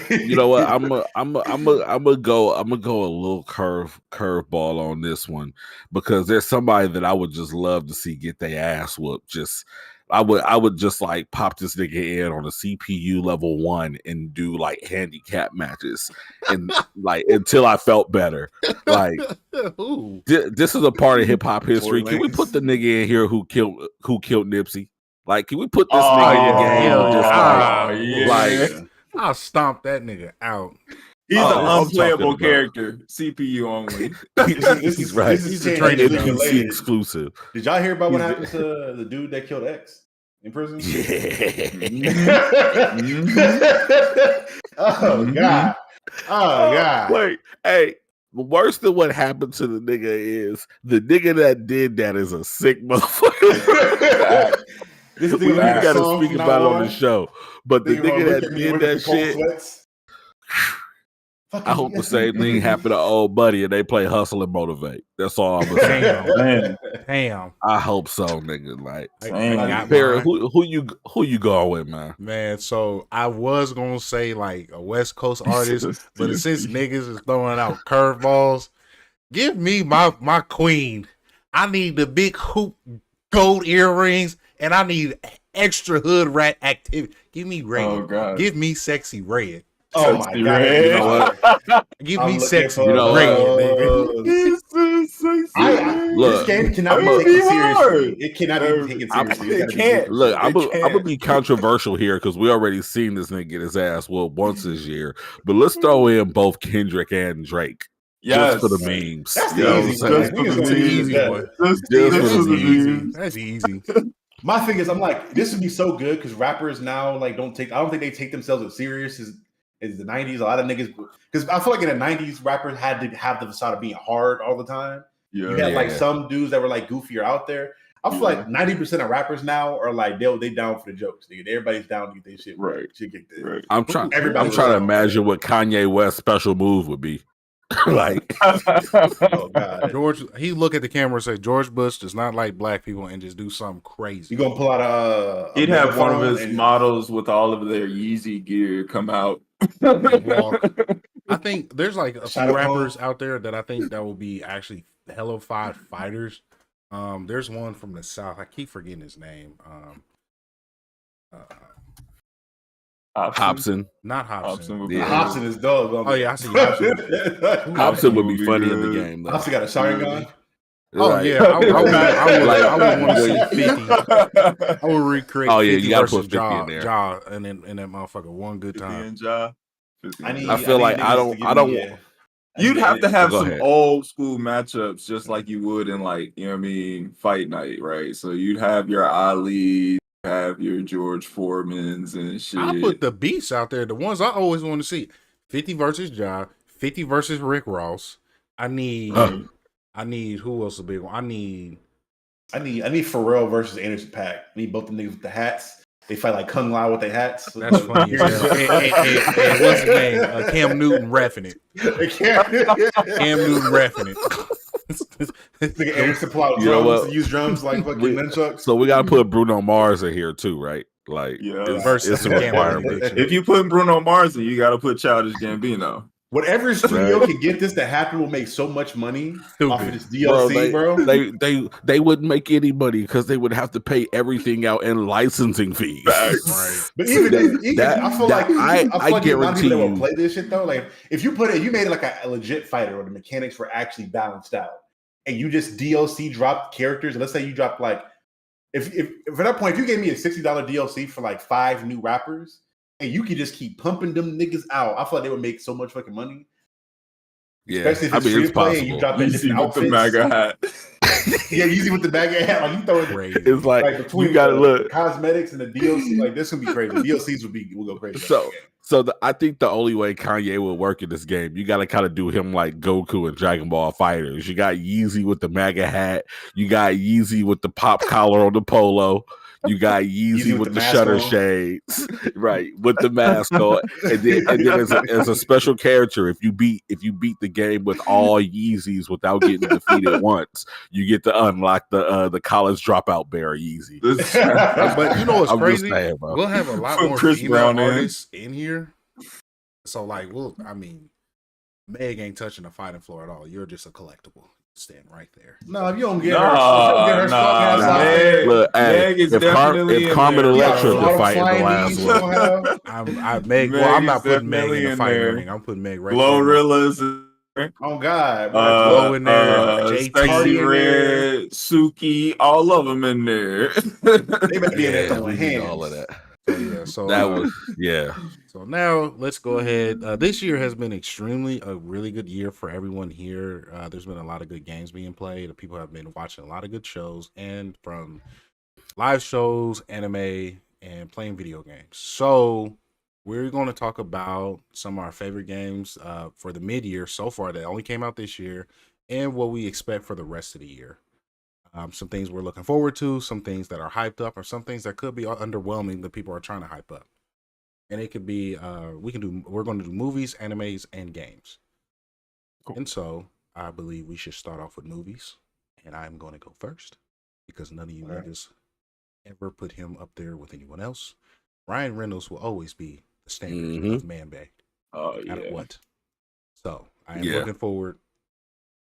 You know what? I'm gonna go a little curveball on this one because there's somebody that I would just love to see get their ass whooped. I would just like pop this nigga in on a CPU level 1 and do like handicap matches and like until I felt better. Like this is a part of hip hop history. Can we put the nigga in here who killed Nipsey? Like, can we put this nigga in the game? Like,
I'll stomp that nigga out.
He's an unplayable character. CPU only.
He's right. He's a PC exclusive.
Did y'all hear about what happened to the dude that killed X in prison?
Yeah.
Oh God. Oh God.
Wait, hey. Worse than what happened to the nigga is the nigga that did that is a sick motherfucker. We got to speak about it on the show. But the nigga that did that shit, I hope the same thing happened to old buddy and they play Hustle and Motivate. That's all I'm saying.
Damn.
I hope so, nigga. Like,
Barry,
who you going with, man?
Man, so I was gonna say like a West Coast artist, but since niggas is throwing out curveballs, give me my queen. I need the big hoop gold earrings, and I need extra hood rat activity. Give me Red.
Oh, God.
Give me sexy Red.
Oh my God!
You know what?
Give me sexy Red, nigga.
This game cannot be taken seriously. It cannot be taken seriously.
It can't.
Look, I'm gonna be controversial here because we already seen this nigga get his ass whooped once this year. But let's throw in both Kendrick and Drake.
Yes.
Just for the memes.
That's the easy one.
That's easy.
My thing is, I'm like, this would be so good because rappers now like don't think they take themselves as serious as the 90s. A lot of niggas, because I feel like in the 90s, rappers had to have the facade of being hard all the time.
Yeah,
you had like some dudes that were like goofier out there. I feel like 90% of rappers now are like they down for the jokes. Nigga. Everybody's down to get their shit
right.
Right.
I'm trying to imagine what Kanye West's special move would be. Like,
oh God,
George, he look at the camera and say, George Bush does not like black people, and just do something crazy.
You gonna pull out a
he'd have one of his models with all of their Yeezy gear come out.
I think there's like a few rappers out there that I think that will be actually hella fighters. There's one from the South. I keep forgetting his name.
Hobson.
Not Hobson.
Hobson is dope.
Oh yeah, I see Hobson.
Hobson would be funny in the game. Though.
Hobson got a shotgun.
Oh yeah, I would want to see 50. I would recreate.
Oh yeah,
50
you got to put 50
Ja,
in there.
Ja, and then that motherfucker one good time.
I feel like I don't.
You'd have to have some old school matchups, just like you would in like, you know what I mean, fight night, right? So you'd have your Ali, have your George Foremans and shit.
I put the beasts out there, the ones I always want to see. 50 versus Ja, 50 versus Rick Ross. I need who else a big one? I need
Pharrell versus Anderson .Paak. I need both the niggas with the hats. They fight like Kung Lao with their hats.
That's funny. Hey, what's his name? Cam Newton reffing it. Cam Newton reffing it.
Nigga Anderson pull out drums, use drums like fucking nunchucks.
So we gotta put Bruno Mars in here too, right? Like, it's a requirement.
If you put Bruno Mars in, you gotta put Childish Gambino.
Whatever studio can get this to happen will make so much money off of this DLC, bro.
They wouldn't make any money because they would have to pay everything out in licensing fees.
Right. But I feel like a lot of people that will play this shit though. Like if you made it like a legit fighter where the mechanics were actually balanced out, and you just DLC dropped characters. And let's say you dropped like if at that point, if you gave me a $60 DLC for like 5 new rappers. And you could just keep pumping them niggas out. I feel like they would make so much fucking money.
Yeah,
especially if it's free to play and you drop in different outfits.
With the MAGA hat.
Yeah, easy with the MAGA hat. Like you throw it.
It's like
between
you gotta look
cosmetics and the DLC. Like this would be crazy. DLCs will go crazy.
I think the only way Kanye will work in this game, you got to kind of do him like Goku and Dragon Ball Fighters. You got Yeezy with the MAGA hat. You got Yeezy with the pop collar on the polo. You got Yeezy with the shutter shades, right? With the mask on, and then as a special character, if you beat the game with all Yeezys without getting defeated once, you get to unlock the college dropout bear Yeezy.
But you know what's crazy? Saying, we'll have a lot more
Chris Brown
artists in here. So like, Meg ain't touching the fighting floor at all. You're just a collectible. Stand right there.
No, if you don't get her,
Meg is definitely
if Carmen Electra could fight in the last one.
I'm not putting Meg in the fight ring. I'm putting Meg right
Glorilla's.
Oh God,
Glow in there,
Sexy Red, Suki, all of them in there.
They better be in there throwing hands.
All of that.
So
that was
So now let's go ahead. This year has been a really good year for everyone here. There's been a lot of good games being played. People have been watching a lot of good shows, and from live shows, anime, and playing video games. So we're going to talk about some of our favorite games for the mid-year so far that only came out this year, and what we expect for the rest of the year. Some things we're looking forward to, some things that are hyped up, or some things that could be underwhelming that people are trying to hype up. And it could be, we're going to do movies, animes, and games. Cool. And so I believe we should start off with movies. And I'm going to go first because none of you niggas ever put him up there with anyone else. Ryan Reynolds will always be the standard of man-bag.
Oh, yeah.
No matter what. So I am looking forward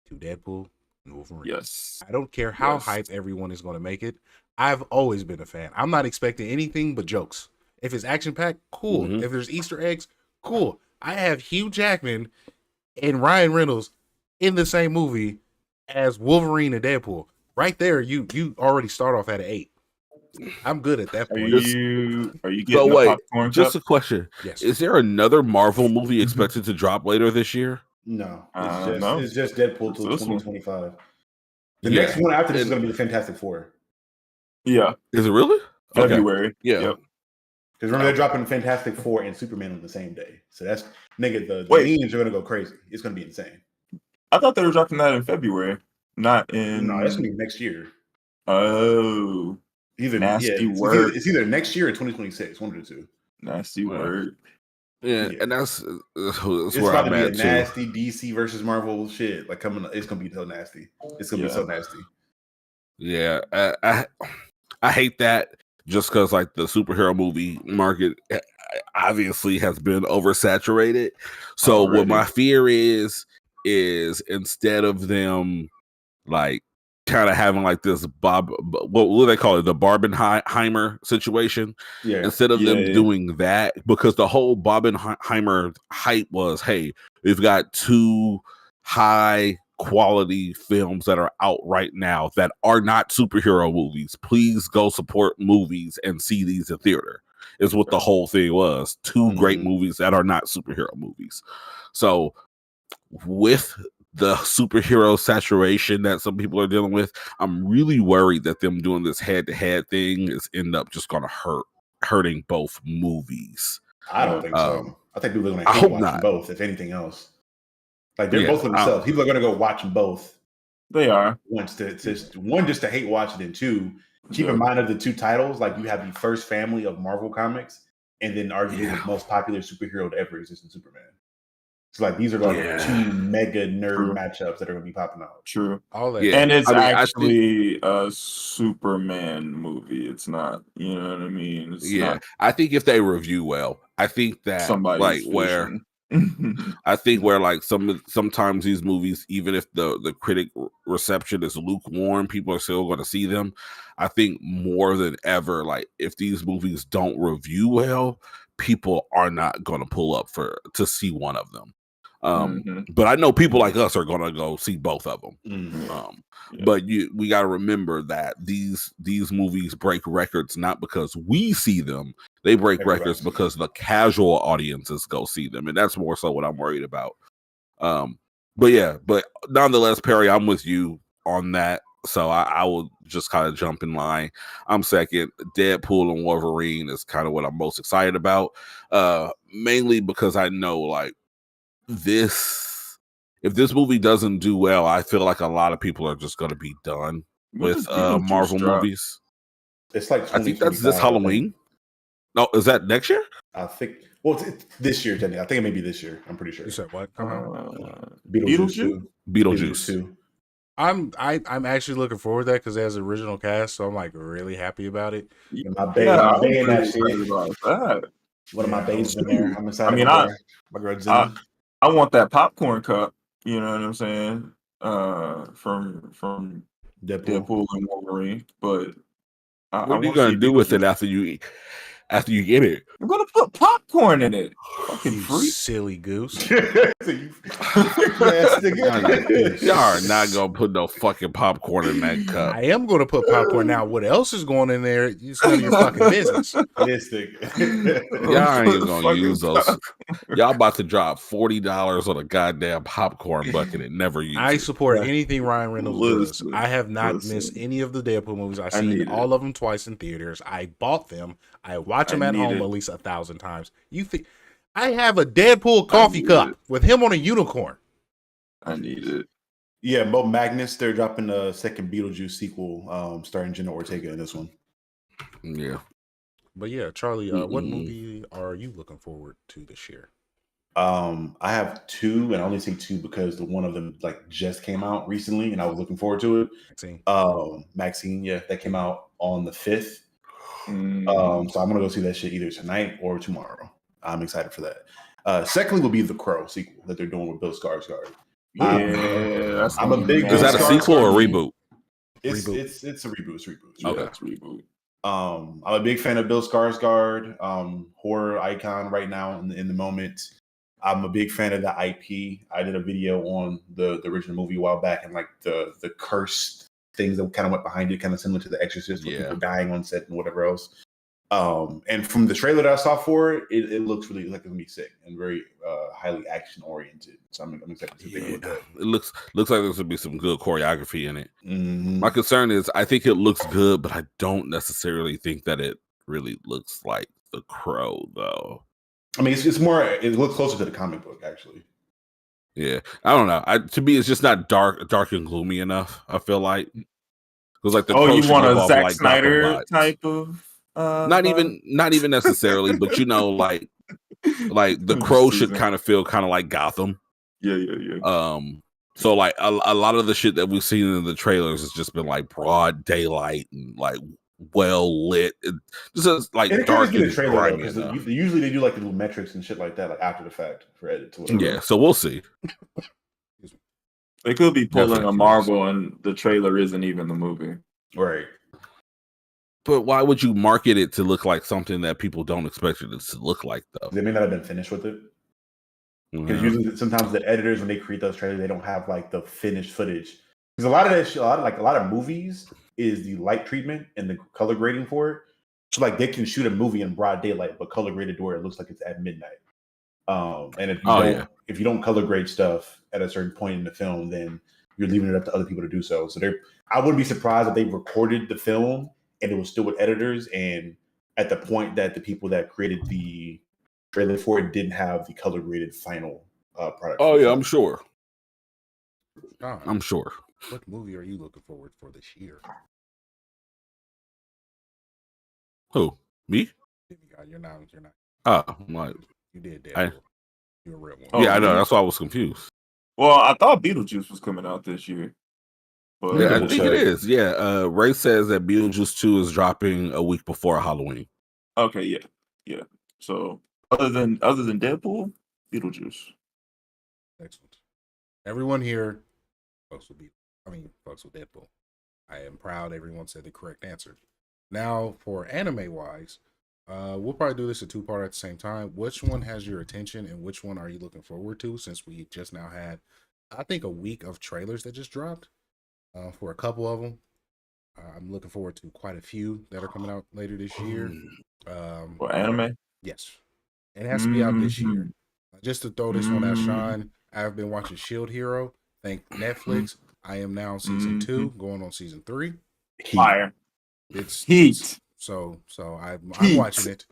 to Deadpool. Wolverine.
Yes.
I don't care how hyped everyone is going to make it. I've always been a fan. I'm not expecting anything but jokes. If it's action-packed, cool. Mm-hmm. If there's Easter eggs, cool. I have Hugh Jackman and Ryan Reynolds in the same movie as Wolverine and Deadpool. Right there, you already start off at an 8. I'm good at that point.
Are you getting the popcorn
just cup? A question.
Yes.
Is there another Marvel movie expected to drop later this year?
No, it's just Deadpool till 2025. The next one after this is going to be the Fantastic Four.
Yeah.
Is it really?
February.
Okay. Yeah.
Yep.
Because remember, they're dropping Fantastic Four and Superman on the same day. So that's, nigga, the memes are going to go crazy. It's going to be insane.
I thought they were dropping that in February, not in.
No, it's going to be next year.
Oh.
Either
nasty word.
It's either next year or 2026, one of the two.
Nasty word.
Yeah, and that's
it's
where
about
I'm
to be
at
a
too.
nasty DC versus Marvel shit. Like coming, it's gonna be so nasty. It's gonna be so nasty.
Yeah, I hate that just because like the superhero movie market obviously has been oversaturated. So what my fear is instead of them like kind of having like this what do they call it, the Barbenheimer situation, instead of them doing that, because the whole Barbenheimer hype was, hey, we've got 2 high quality films that are out right now that are not superhero movies. Please go support movies and see these in theater, is what the whole thing was. 2 great movies that are not superhero movies. So with the superhero saturation that some people are dealing with, I'm really worried that them doing this head-to-head thing is end up just gonna hurting both movies.
I don't think so. I think people are gonna
hate
watching both, if anything else. Like they're both for themselves. People are gonna go watch them both.
They are.
One just to hate watch it, and 2, keep in mind of the 2 titles, like you have the first family of Marvel comics, and then arguably the most popular superhero to ever exist in Superman. So like these are like 2 mega nerd matchups that are gonna be popping out.
True.
All that.
And it's actually a Superman movie. It's not, you know what I mean? It's not.
I think if they review well, I think that
somebody's
like where I think where like sometimes these movies, even if the critic reception is lukewarm, people are still going to see them. I think more than ever, like if these movies don't review well, people are not going to pull up to see one of them. But I know people like us are going to go see both of them. But we got to remember that these movies break records not because we see them. They break records because the casual audiences go see them. And that's more so what I'm worried about. But nonetheless, Perry, I'm with you on that. So I will just kind of jump in line. I'm second. Deadpool and Wolverine is kind of what I'm most excited about. Mainly because I know like if this movie doesn't do well, I feel like a lot of people are just going to be done with Marvel movies.
It's like
I think that's this Halloween. No, is that next year?
I think. Well, it's this year, Jenny. I think it may be this year. I'm pretty sure.
You said what?
Beetlejuice 2.
I'm actually looking forward to that because it has original cast, so I'm like really happy about it.
My baby, one of my babes in there. I'm excited.
I mean,
my girl Jenny.
I want that popcorn cup. You know what I'm saying? From Deadpool and Wolverine. But
what are you gonna do with it after you get it?
I'm gonna put popcorn in it. Fucking
you
freak.
Silly goose.
Y'all are not gonna put no fucking popcorn in that cup.
I am gonna put popcorn now. What else is going in there? It's none of your fucking business.
Y'all ain't even gonna use those. Y'all about to drop $40 on a goddamn popcorn bucket and never use
I
it.
support anything Ryan Reynolds does. I have not missed any of the Deadpool movies. I've seen all of them twice in theaters. I bought them. I watch them at home at least 1,000 times. You think I have a Deadpool coffee cup with him on a unicorn?
I need it.
Yeah, Mo Magnus, they're dropping a second Beetlejuice sequel, starring Jenna Ortega in this one.
Yeah.
But yeah, Charlie, what movie are you looking forward to this year?
I have 2, and I only say 2 because the one of them like just came out recently, and I was looking forward to it. Maxine, yeah, that came out on the 5th. So I'm gonna go see that shit either tonight or tomorrow. I'm excited for that. Secondly, will be the Crow sequel that they're doing with Bill Skarsgård.
Yeah,
I'm a big.
Is that a sequel or a reboot?
It's a reboot. It's a reboot.
Okay,
it's a reboot.
I'm a big fan of Bill Skarsgård, horror icon right now in the moment. I'm a big fan of the IP. I did a video on the original movie a while back, and like the cursed things that kind of went behind it, kind of similar to The Exorcist, with people dying on set and whatever else. And from the trailer that I saw for it, it looks really like it's gonna be sick and very highly action oriented. So I'm excited to take a look at it.
It looks like there's gonna be some good choreography in it.
Mm-hmm.
My concern is I think it looks good, but I don't necessarily think that it really looks like The Crow, though.
I mean, it's more. It looks closer to the comic book, actually.
Yeah, I don't know. To me, it's just not dark and gloomy enough. I feel like because like the Crow
you want a Zack
like
Snyder type of
not even necessarily, but like the Crow should kind of feel kind of like Gotham.
Yeah.
So like a lot of the shit that we've seen in the trailers has just been like broad daylight and like well lit. Just like dark and grimy
because usually they do like the little metrics and shit like that like after the fact for edit to whatever.
Yeah, so we'll see.
They could be pulling a Marvel and the trailer isn't even the movie.
Right.
But why would you market it to look like something that people don't expect it to look like, though?
They may not have been finished with it. Because usually, sometimes the editors, when they create those trailers, they don't have like the finished footage. Because a lot of that shit, a lot of movies is the light treatment and the color grading for it. So like they can shoot a movie in broad daylight, but color graded to where it looks like it's at midnight. And if you don't color grade stuff at a certain point in the film, then you're leaving it up to other people to do so. So I wouldn't be surprised if they recorded the film and it was still with editors, and at the point that the people that created the trailer for it didn't have the color graded final product.
Oh yeah, I'm sure.
I'm sure. What movie are you looking forward for this year?
Who? Me?
You're not.
Oh, like
you did that. You're a real one.
Yeah, I know. That's why I was confused.
Well, I thought Beetlejuice was coming out this year. But
yeah, I think it is. Yeah, Ray says that Beetlejuice 2 is dropping a week before Halloween.
Okay, yeah. So other than Deadpool, Beetlejuice.
Excellent. Everyone here, fucks with Deadpool. I am proud everyone said the correct answer. Now, for anime wise, we'll probably do this a two-part at the same time. Which one has your attention, and which one are you looking forward to? Since we just now had, I think, a week of trailers that just dropped. For a couple of them, I'm looking forward to quite a few that are coming out later this year.
For anime,
yes, it has to be out this year. Just to throw this one at Sean, I've been watching Shield Hero. Thank Netflix. I am now on season 2, going on season 3.
Fire.
It's
heat.
So I'm watching it.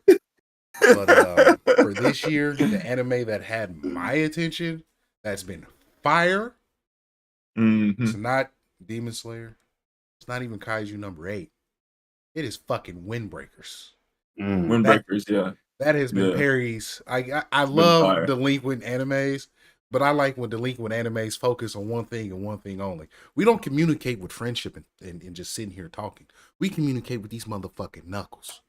But for this year, the anime that had my attention, that's been fire. It's not Demon Slayer. It's not even Kaiju number 8. It is fucking Windbreakers.
Windbreakers,
that has been Perry's. I love delinquent animes, but I like when delinquent animes focus on one thing and one thing only. We don't communicate with friendship and just sitting here talking. We communicate with these motherfucking knuckles.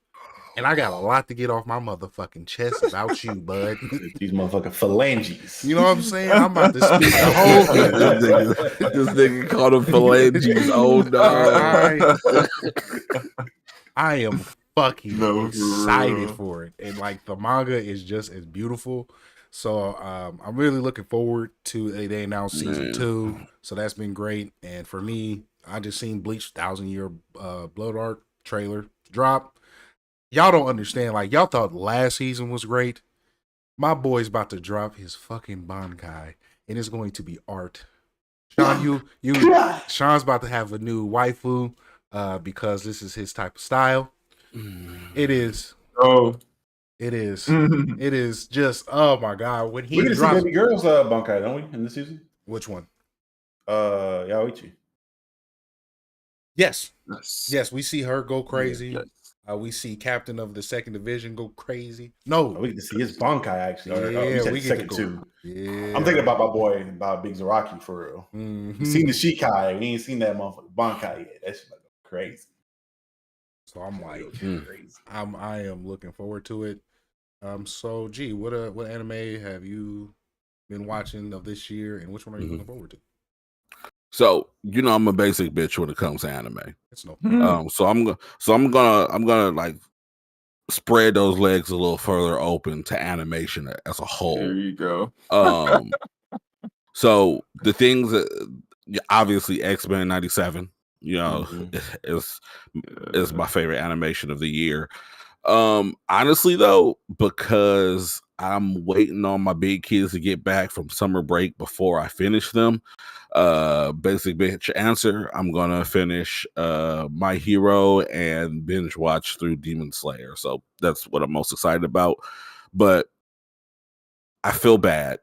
And I got a lot to get off my motherfucking chest about you, bud.
These motherfucking phalanges.
You know what I'm saying? I'm about to speak the whole thing.
This nigga called them phalanges. Oh no.
I am fucking excited for it. And like the manga is just as beautiful. So I'm really looking forward to they announced season 2. So that's been great. And for me, I just seen Bleach 1,000-Year Blood Arc trailer drop. Y'all don't understand. Like, y'all thought last season was great. My boy's about to drop his fucking Bankai, and it's going to be art. Sean, Sean's about to have a new waifu because this is his type of style. It is.
Oh,
it is. It is just. Oh my god! When he
drops, see baby girls Bankai, don't we, in this season?
Which one?
Yaoichi.
Yes, we see her go crazy.
Yes.
We see Captain of the 2nd Division go crazy. No,
we get to see his Bankai actually.
Yeah, we get
second too.
Yeah,
I'm thinking about my boy, about Big Zaraki for real.
Mm-hmm.
We seen the Shikai, we ain't seen that motherfucker Bankai yet. That's like crazy.
So I'm like, crazy. I am looking forward to it. So G, what anime have you been watching of this year, and which one are you looking forward to?
So I'm a basic bitch when it comes to anime.
It's no.
So I'm gonna like spread those legs a little further open to animation as a whole.
There you go.
So the things that obviously X-Men 97, is my favorite animation of the year. Honestly though, because I'm waiting on my big kids to get back from summer break before I finish them. Basic bitch answer. I'm gonna finish My Hero and binge watch through Demon Slayer. So that's what I'm most excited about. But I feel bad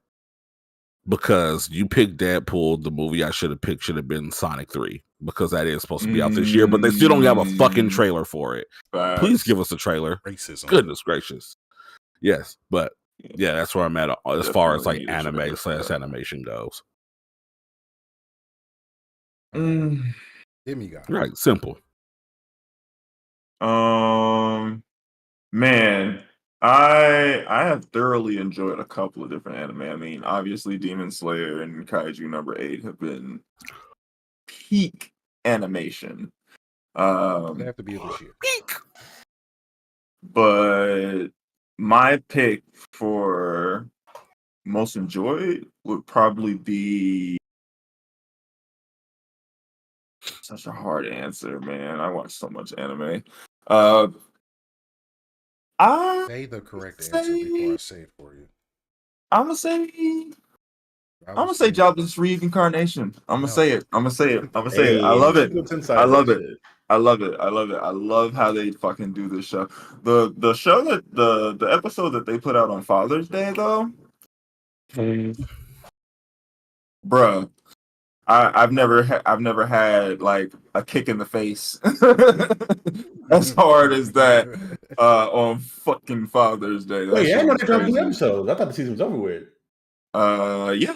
because you picked Deadpool. The movie I should have picked should have been Sonic 3 because that is supposed to be out this year, but they still don't have a fucking trailer for it. Please give us a trailer.
Racism.
Goodness gracious. Yes, but yeah, that's where I'm at as far as like anime / animation goes.
Demigod.
Right, simple.
Man, I have thoroughly enjoyed a couple of different anime. I mean, obviously Demon Slayer and Kaiju number 8 have been peak animation.
They have to be this year.
Peak. But my pick for most enjoyed would probably be such a hard answer, man. I watch so much anime.
Say the correct answer before I say it for you.
I'm gonna say Jobless Reincarnation. I'm gonna say it. I love it. I love it. I love how they fucking do this show. The show that the episode that they put out on Father's Day though, bruh. I've never had like a kick in the face as hard as that on fucking Father's Day.
Wait, I know they dropped new episodes. I thought the season was over with.
Yeah.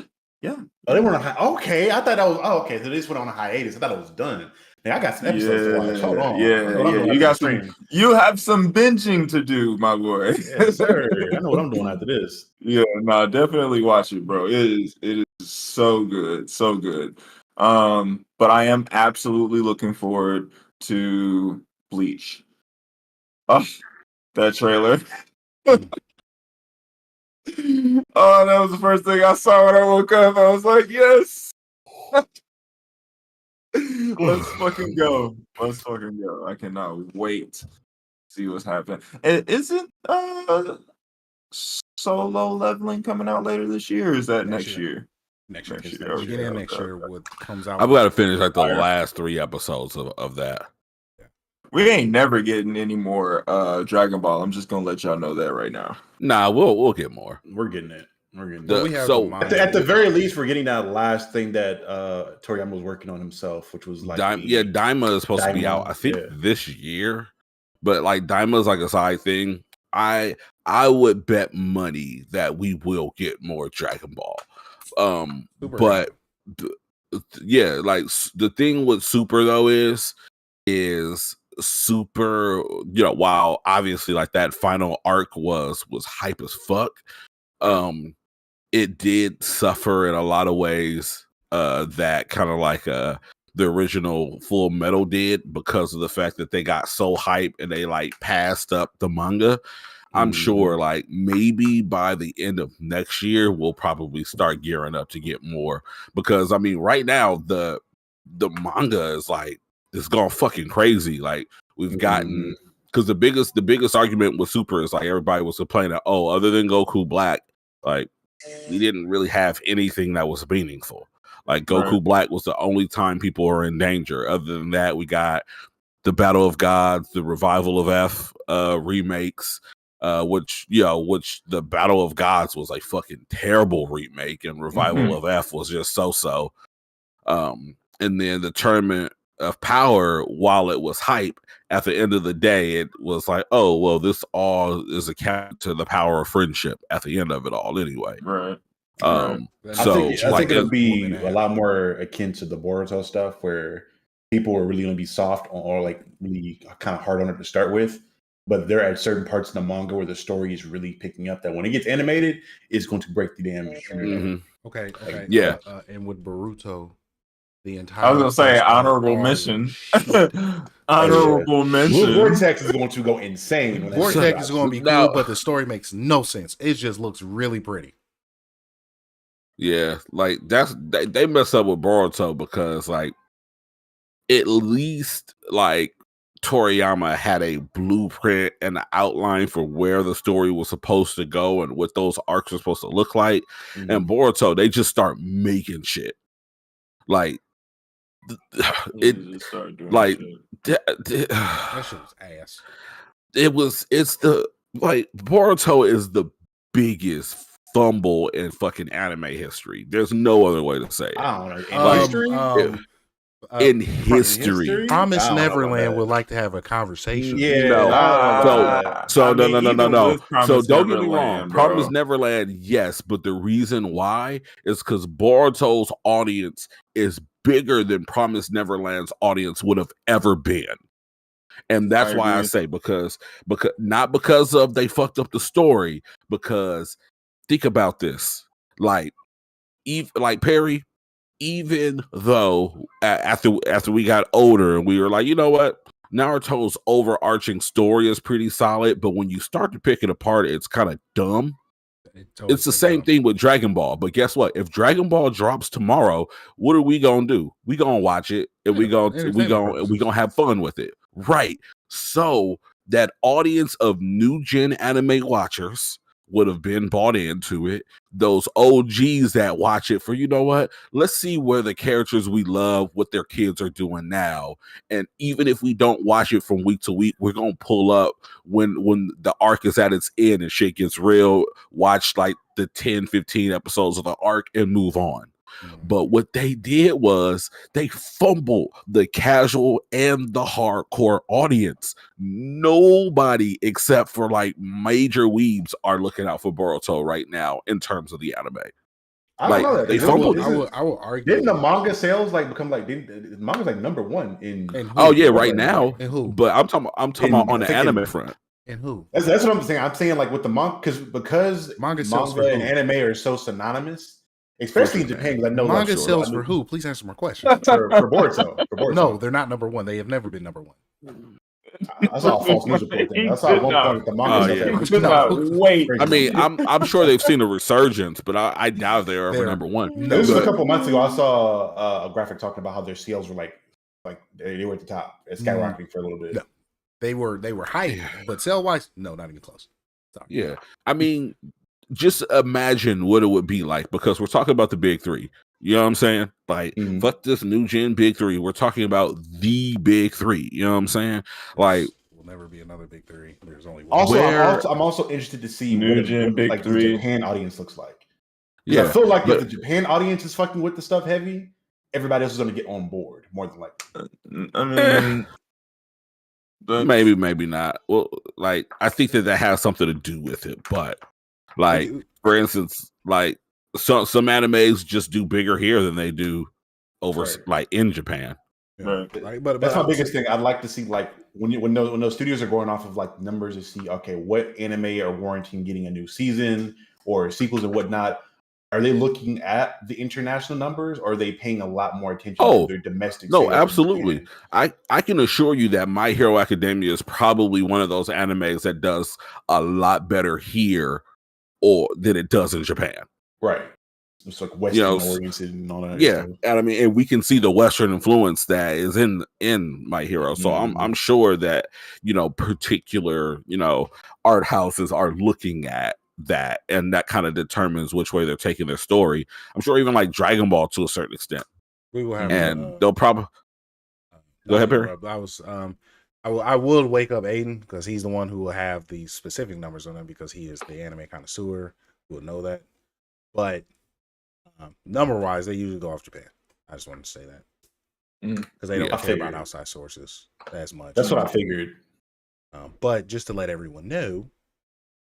Oh, they were on okay. I thought that was okay. So they just went on a hiatus. I thought it was done. Man, I got some episodes to watch. Hold on.
Yeah. You have some binging to do, my boy.
Yes, sir. I know what I'm doing after this.
Yeah, no, definitely watch it, bro. It is so good, so good. But I am absolutely looking forward to Bleach. Oh, that trailer. Oh, that was the first thing I saw when I woke up. I was like, yes. Let's fucking go. I cannot wait to see what's happening. Isn't Solo Leveling coming out later this year? Or is that next year?
Next year. Beginning of next year, what comes out.
I've got to finish like the last 3 episodes of that.
We ain't never getting any more Dragon Ball. I'm just gonna let y'all know that right now.
Nah, we'll get more.
We're getting it. At the very least, we're getting that last thing that Toriyama was working on himself, which was like
Daima is supposed to be out, I think, this year. But like Daima is like a side thing. I would bet money that we will get more Dragon Ball. But yeah, like the thing with Super though is Super, while obviously like that final arc was hype as fuck, it did suffer in a lot of ways that kind of like the original Full Metal did, because of the fact that they got so hype and they like passed up the manga. I'm sure like maybe by the end of next year we'll probably start gearing up to get more, because I mean right now the manga is like, it's gone fucking crazy. Like we've gotten, because the biggest argument with Super is like everybody was complaining that, oh, other than Goku Black, like we didn't really have anything that was meaningful. Like Goku Black was the only time people were in danger. Other than that, we got the Battle of Gods, the Revival of F remakes, which the Battle of Gods was a fucking terrible remake, and Revival of F was just so. And then the Tournament of Power, while it was hype, at the end of the day, it was like, oh, well, this all is a count to the power of friendship at the end of it all anyway.
Right.
I think it'll be a lot more akin to the Boruto stuff, where people are really going to be soft or like really kind of hard on it to start with. But there are certain parts in the manga where the story is really picking up that when it gets animated, it's going to break the damn internet.
Okay.
Yeah.
And with Boruto, the entire.
I was gonna say honorable mention. Honorable mention.
Vortex is going to go insane.
Vortex is going to be cool, but the story makes no sense. It just looks really pretty.
Yeah, like they mess up with Boruto because like at least like Toriyama had a blueprint and an outline for where the story was supposed to go and what those arcs were supposed to look like. Mm-hmm. And Boruto, they just start making shit. Like it like
that shit was ass.
It's the like Boruto is the biggest fumble in fucking anime history. There's no other way to say it.
I don't know.
In history.
Promise Neverland would like to have a conversation.
Yeah. No. So don't get me wrong. Bro. Promise Neverland, yes, but the reason why is because Boruto's audience is bigger than Promise Neverland's audience would have ever been. And that's why I say because not because of they fucked up the story, because think about this. Like Perry, even though after we got older and we were like, you know what, Naruto's overarching story is pretty solid, but when you start to pick it apart, it's kind of dumb. It's the same thing with Dragon Ball. But guess what? If Dragon Ball drops tomorrow, what are we gonna do? We gonna watch it and we gonna have fun with it, right? So that audience of new gen anime watchers would have been bought into it. Those OGs that watch it for, you know what? Let's see where the characters we love, what their kids are doing now. And even if we don't watch it from week to week, we're going to pull up when the arc is at its end and shit gets real, watch like the 10, 15 episodes of the arc and move on. But what they did was they fumbled the casual and the hardcore audience. Nobody except for like major weebs are looking out for Boruto right now in terms of the anime.
I don't know that.
They fumbled.
I will argue.
Didn't the manga sales like become like? The manga's like number one in.
Right now.
And who?
But I'm talking about on the anime front.
And who?
That's what I'm saying. I'm saying like with the manga because manga and anime are so synonymous. Especially in Japan, because I know
manga sells for who? Please answer my question.
For Boruto.
No, they're not number one. They have never been number one.
I saw a false news report thing. I saw at one point the manga.
Wait. I mean, I'm sure they've seen a resurgence, but I doubt they're ever number one.
This was a couple months ago. I saw a graphic talking about how their sales were like they were at the top, skyrocketing for a little bit.
No. They were high, but sale wise, no, not even close.
Sorry. Yeah, I mean, just imagine what it would be like, because we're talking about the big three. You know what I'm saying? Like, fuck this new gen big three. We're talking about the big three. You know what I'm saying? Like,
will never be another big three. There's only one.
Also, I'm also interested to see
new gen big
like
three
the Japan audience looks like. Yeah, I feel like if the Japan audience is fucking with the stuff heavy, everybody else is going to get on board more than likely.
I mean, maybe not. Well, like, I think that has something to do with it, but like, for instance, like some animes just do bigger here than they do over like in Japan.
Right. But that's my biggest thing. I'd like to see like when those studios are going off of like numbers to see, okay, what anime are warranting getting a new season or sequels and whatnot. Are they looking at the international numbers, or are they paying a lot more attention to their domestic?
No, absolutely. I can assure you that My Hero Academia is probably one of those animes that does a lot better here than it does in Japan.
Right. It's like Western oriented and all that.
Yeah. And I mean, and we can see the Western influence that is in My Hero. So I'm sure that, particular, art houses are looking at that, and that kind of determines which way they're taking their story. I'm sure even like Dragon Ball to a certain extent.
We will have,
and they'll probably go ahead, Perry.
I would wake up Aiden, because he's the one who will have the specific numbers on them, because he is the anime connoisseur who will know that. But number wise, they usually go off Japan. I just wanted to say that because they don't care about outside sources as much.
That's what I figured.
But just to let everyone know,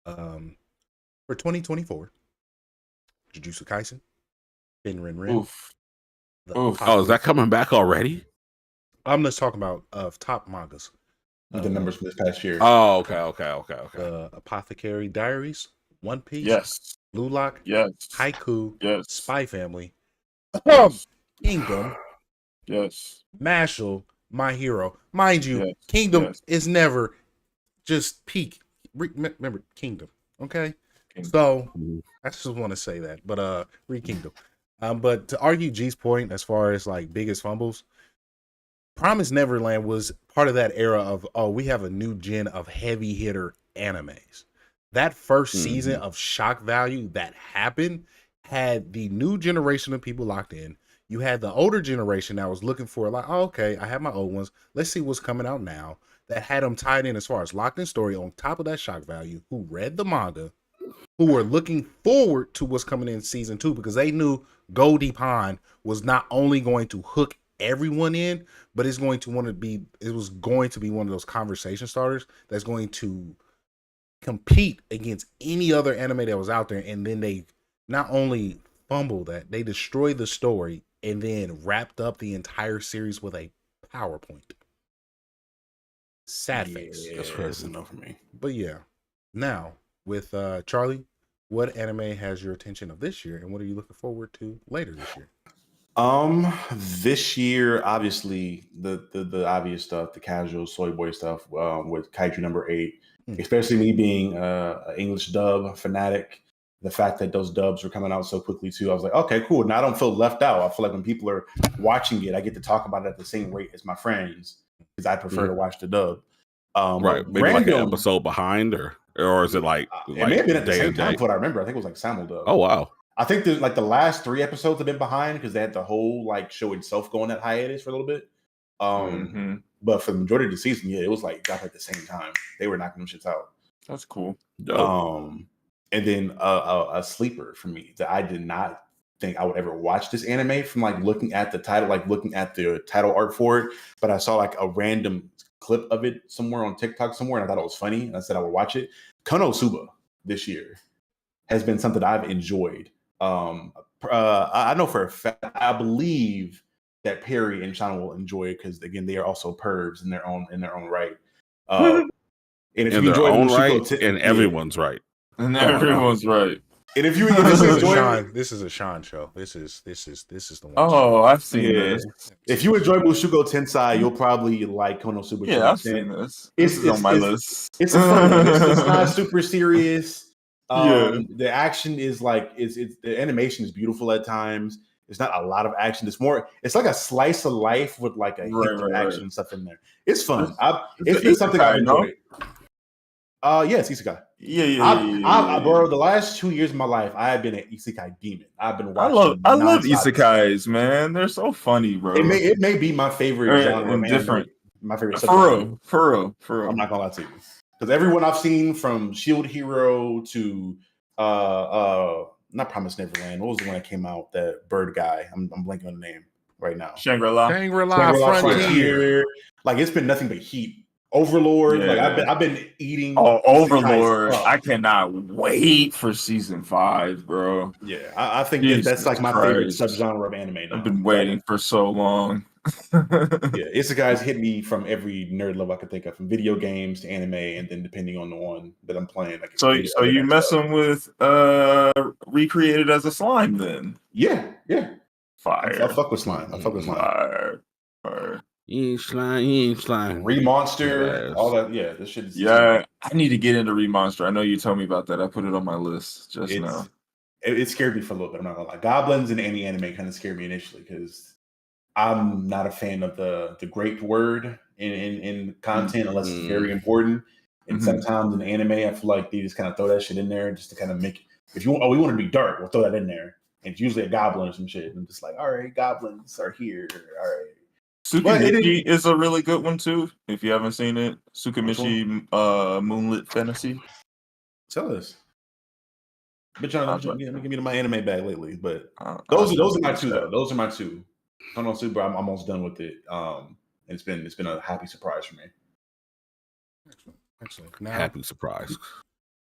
for 2024, Jujutsu Kaisen, Shinrin.
Oh, is that coming back already?
I'm just talking about top mangas.
The numbers from this past year.
Oh, okay.
Apothecary Diaries, One Piece,
yes.
Blue Lock,
yes.
Haiku,
yes.
Spy Family, Kingdom,
yes.
Mashal, My Hero. Mind you, Kingdom is never just peak. Remember Kingdom, okay? So I just want to say that. But read Kingdom. But to argue G's point as far as like biggest fumbles, Promised Neverland was part of that era of, we have a new gen of heavy hitter animes. That first season of shock value that happened had the new generation of people locked in. You had the older generation that was looking for like, oh, okay, I have my old ones. Let's see what's coming out now. That had them tied in as far as locked in story on top of that shock value, who read the manga, who were looking forward to what's coming in season 2 because they knew Goldie Pond was not only going to hook everyone in, but it was going to be one of those conversation starters that's going to compete against any other anime that was out there. And then they not only fumbled that, they destroyed the story and then wrapped up the entire series with a PowerPoint. Sad face.
That's enough for me.
But yeah, now with Charlie, what anime has your attention of this year, and what are you looking forward to later this year?
This year, obviously the obvious stuff, the casual soy boy stuff, with Kaiju number 8, especially me being an English dub fanatic. The fact that those dubs were coming out so quickly too, I was like, okay, cool. Now I don't feel left out. I feel like when people are watching it, I get to talk about it at the same rate as my friends because I prefer to watch the dub.
Right, maybe like an episode behind, or is it like
it may have been at the same time? What I remember, I think it was like simul-dub.
Oh wow.
I think there's like the last 3 episodes have been behind because they had the whole like show itself going at hiatus for a little bit. But for the majority of the season, yeah, it was like dropped at the same time. They were knocking them shits out.
That's cool.
And then a sleeper for me that I did not think I would ever watch this anime from like looking at the title, like looking at the title art for it. But I saw like a random clip of it somewhere on TikTok somewhere, and I thought it was funny. And I said I would watch it. Konosuba this year has been something I've enjoyed. I know for a fact, I believe that Perry and Sean will enjoy it because again, they are also pervs in their own right. And if
in
you
their
enjoy
own
Mushoku
right, and everyone's right.
And everyone's right.
And if you
this is a Sean show. This is the one.
Oh, I've seen this.
If you enjoy Mushoku Tensei, you'll probably like Konosuba.
Yeah, I've seen this. It's on my list.
It's a fun. It's not super serious. The action is like it's the animation is beautiful at times. It's not a lot of action. It's like a slice of life with like a action and stuff in there. It's fun. It's been something I enjoyed. Yes, Isekai. Yeah. Bro, the last 2 years of my life, I have been an Isekai demon. I've been watching.
I love Isekais, man. They're so funny, bro.
It may be my favorite genre, man.
Different.
My favorite.
For real.
I'm not gonna lie to you, because everyone I've seen from Shield Hero to not Promised Neverland. What was the one that came out? That bird guy. I'm blanking on the name right now.
Shangri-La
Frontier. Like it's been nothing but heat. Overlord, like I've been eating.
Oh, Overlord! I cannot wait for season 5, bro.
Yeah, I think that's like my favorite subgenre of anime now.
I've been waiting for so long.
Isekais hit me from every nerd level I could think of, from video games to anime, and then depending on the one that I'm playing. Like
so you messing with recreated as a slime then?
Yeah.
Fire!
I fuck with slime.
Fire.
You ain't slime.
Remonster, all that. Yeah, this shit is.
Yeah, I need to get into Remonster. I know you told me about that. I put it on my list just now.
It scared me for a little bit. I'm not gonna lie. Goblins in any anime kind of scared me initially because I'm not a fan of the great word in content unless it's very important. And sometimes in anime, I feel like they just kind of throw that shit in there just to kind of make. If you we want to be dark, we'll throw that in there. And it's usually a goblin or some shit. And I'm just like, all right, goblins are here. All right.
Tsukimichi is a really good one too. If you haven't seen it, Tsukimichi Moonlit Fantasy.
Tell us. But John, give me my anime bag lately. But those are my two though. Those are my two. Konosuba, I'm almost done with it. And it's been a happy surprise for me.
Excellent. Now,
happy surprise.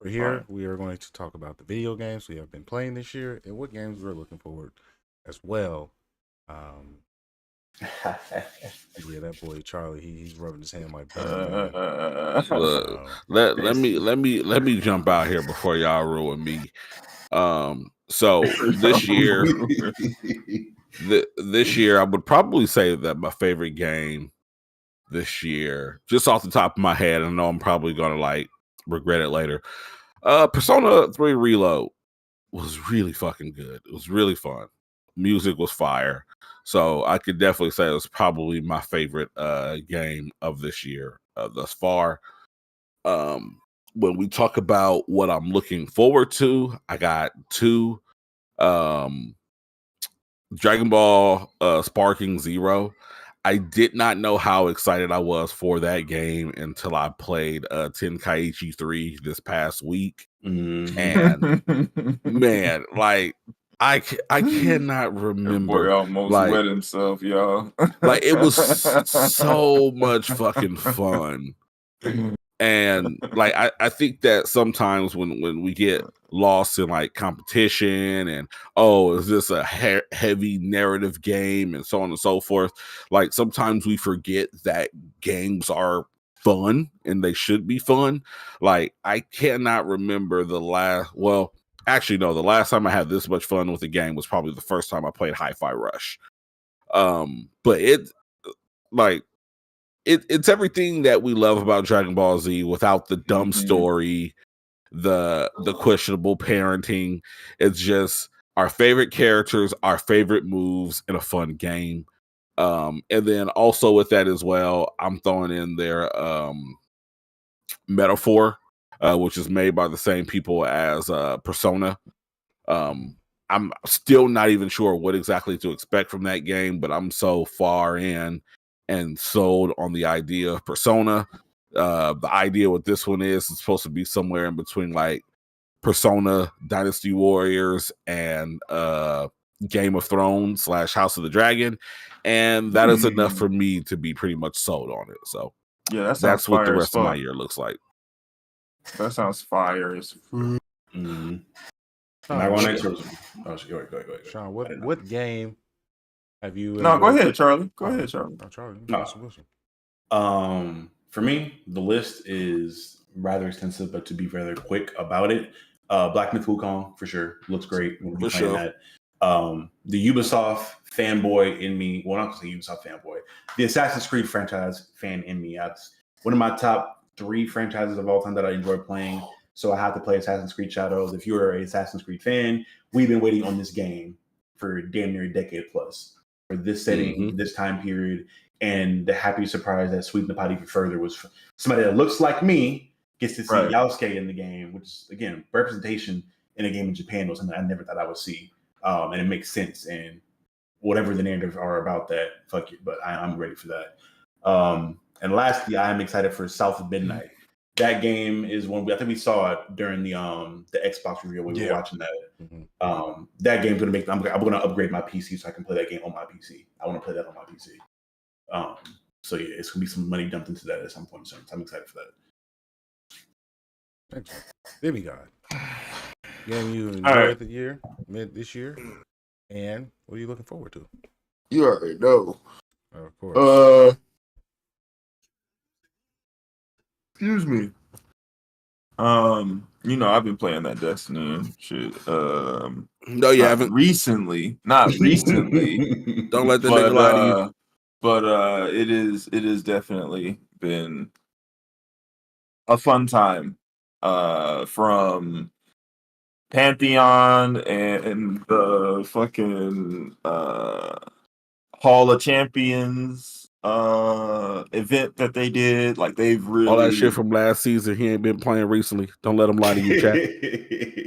For here, we are going to talk about the video games we have been playing this year and what games we're looking forward as well. Yeah, that boy Charlie, he's rubbing his hand like
let me jump out here before y'all ruin me. So this year I would probably say that my favorite game this year, just off the top of my head, I know I'm probably gonna like regret it later. Persona 3 Reload was really fucking good. It was really fun. music was fire. So I could definitely say it was probably my favorite game of this year thus far. When we talk about what I'm looking forward to, I got 2 Dragon Ball Sparking Zero. I did not know how excited I was for that game until I played Tenkaichi 3 this past week. And man, like I cannot remember.
Boy almost wet himself, y'all.
Like it was so much fucking fun. And like I think that sometimes when we get lost in like competition and is this a heavy narrative game and so on and so forth, like sometimes we forget that games are fun and they should be fun. Like I cannot remember the last time I had this much fun with a game was probably the first time I played Hi-Fi Rush. But it's everything that we love about Dragon Ball Z without the dumb story, the questionable parenting. It's just our favorite characters, our favorite moves, in a fun game. And then also with that as well, I'm throwing in there Metaphor, which is made by the same people as Persona. I'm still not even sure what exactly to expect from that game, but I'm so far in and sold on the idea of Persona. The idea with this one is it's supposed to be somewhere in between like Persona, Dynasty Warriors, and Game of Thrones / House of the Dragon, and that is enough for me to be pretty much sold on it. So
yeah,
that's what the rest of my year looks like.
That sounds fire.
Go ahead.
Sean, what game have you?
No, go ahead, Charlie. Go ahead, Charlie.
For me, the list is rather extensive, but to be rather quick about it, Black Myth Wukong for sure looks great. We'll be playing that. The Ubisoft fanboy in me, well, not to say Ubisoft fanboy, the Assassin's Creed franchise fan in me. That's one of my top 3 franchises of all time that I enjoy playing. So I have to play Assassin's Creed Shadows. If you're an Assassin's Creed fan, we've been waiting on this game for damn near a decade plus for this setting, this time period. And the happy surprise that sweetened the pot even further was somebody that looks like me gets to see Yasuke in the game, which is, again, representation in a game in Japan was something I never thought I would see. And it makes sense. And whatever the narratives are about that, fuck it. But I'm ready for that. And lastly, I'm excited for South of Midnight. That game is one I think we saw it during the Xbox review when we were watching that. That game's gonna make. I'm gonna upgrade my PC so I can play that game on my PC. I want to play that on my PC. So yeah, it's gonna be some money dumped into that at some point. So I'm excited for that.
Baby God, game you enjoyed this year, and what are you looking forward to?
You already know.
Of course.
Excuse me. I've been playing that Destiny and shit.
No, you haven't.
Not recently.
Don't let the nigga lie to you.
But it is definitely been a fun time. From Pantheon and the fucking Hall of Champions event that they did. Like they've really
all that shit from last season. He ain't been playing recently. Don't let him lie to you, chat.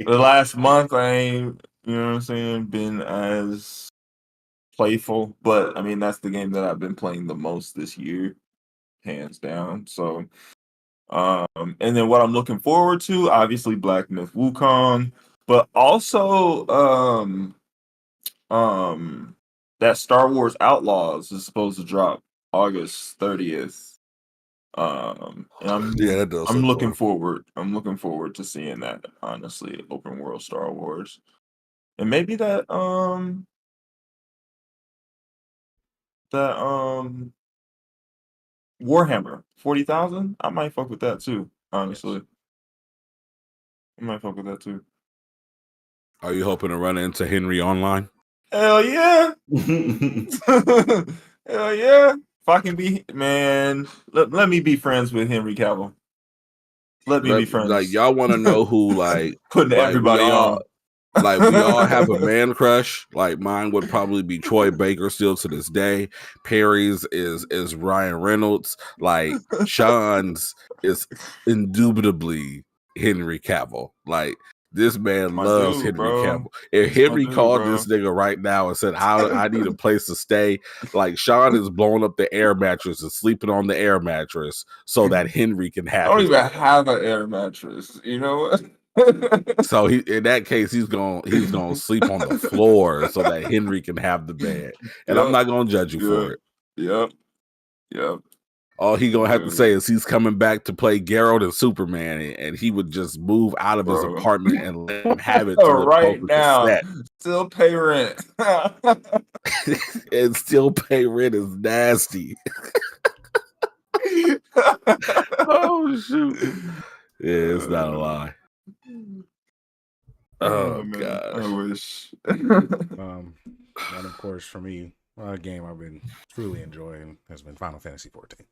The last month I ain't, you know what I'm saying, been as playful. But I mean that's the game that I've been playing the most this year, hands down. So and then what I'm looking forward to, obviously Black Myth Wukong, but also that Star Wars Outlaws is supposed to drop August 30th. And I'm looking forward. I'm looking forward to seeing that, honestly, open world Star Wars. And maybe that Warhammer 40,000. I might fuck with that too, honestly. I might fuck with that too.
Are you hoping to run into Henry online?
Hell yeah. Hell yeah. If I can be, man, let me be friends with Henry Cavill. Let me be friends.
Like y'all want to know who like
putting everybody on.
Like, we all have a man crush. Like, mine would probably be Troy Baker still to this day. Perry's is Ryan Reynolds. Like, Sean's is indubitably Henry Cavill. Like, this man loves Henry Cavill. If Henry called this nigga right now and said, I need a place to stay, like, Sean is blowing up the air mattress and sleeping on the air mattress so that Henry can have
I don't even have an air mattress. You know what?
So in that case, he's gonna sleep on the floor so that Henry can have the bed. And I'm not gonna judge you for it.
Yep.
All he gonna have to say is he's coming back to play Geralt and Superman, and he would just move out of his apartment and let him have it
right now. Still pay rent.
And still pay rent is nasty. Oh shoot. Yeah, it's not a lie. Oh god,
I wish.
And of course, for me, a game I've been truly enjoying has been Final Fantasy 14.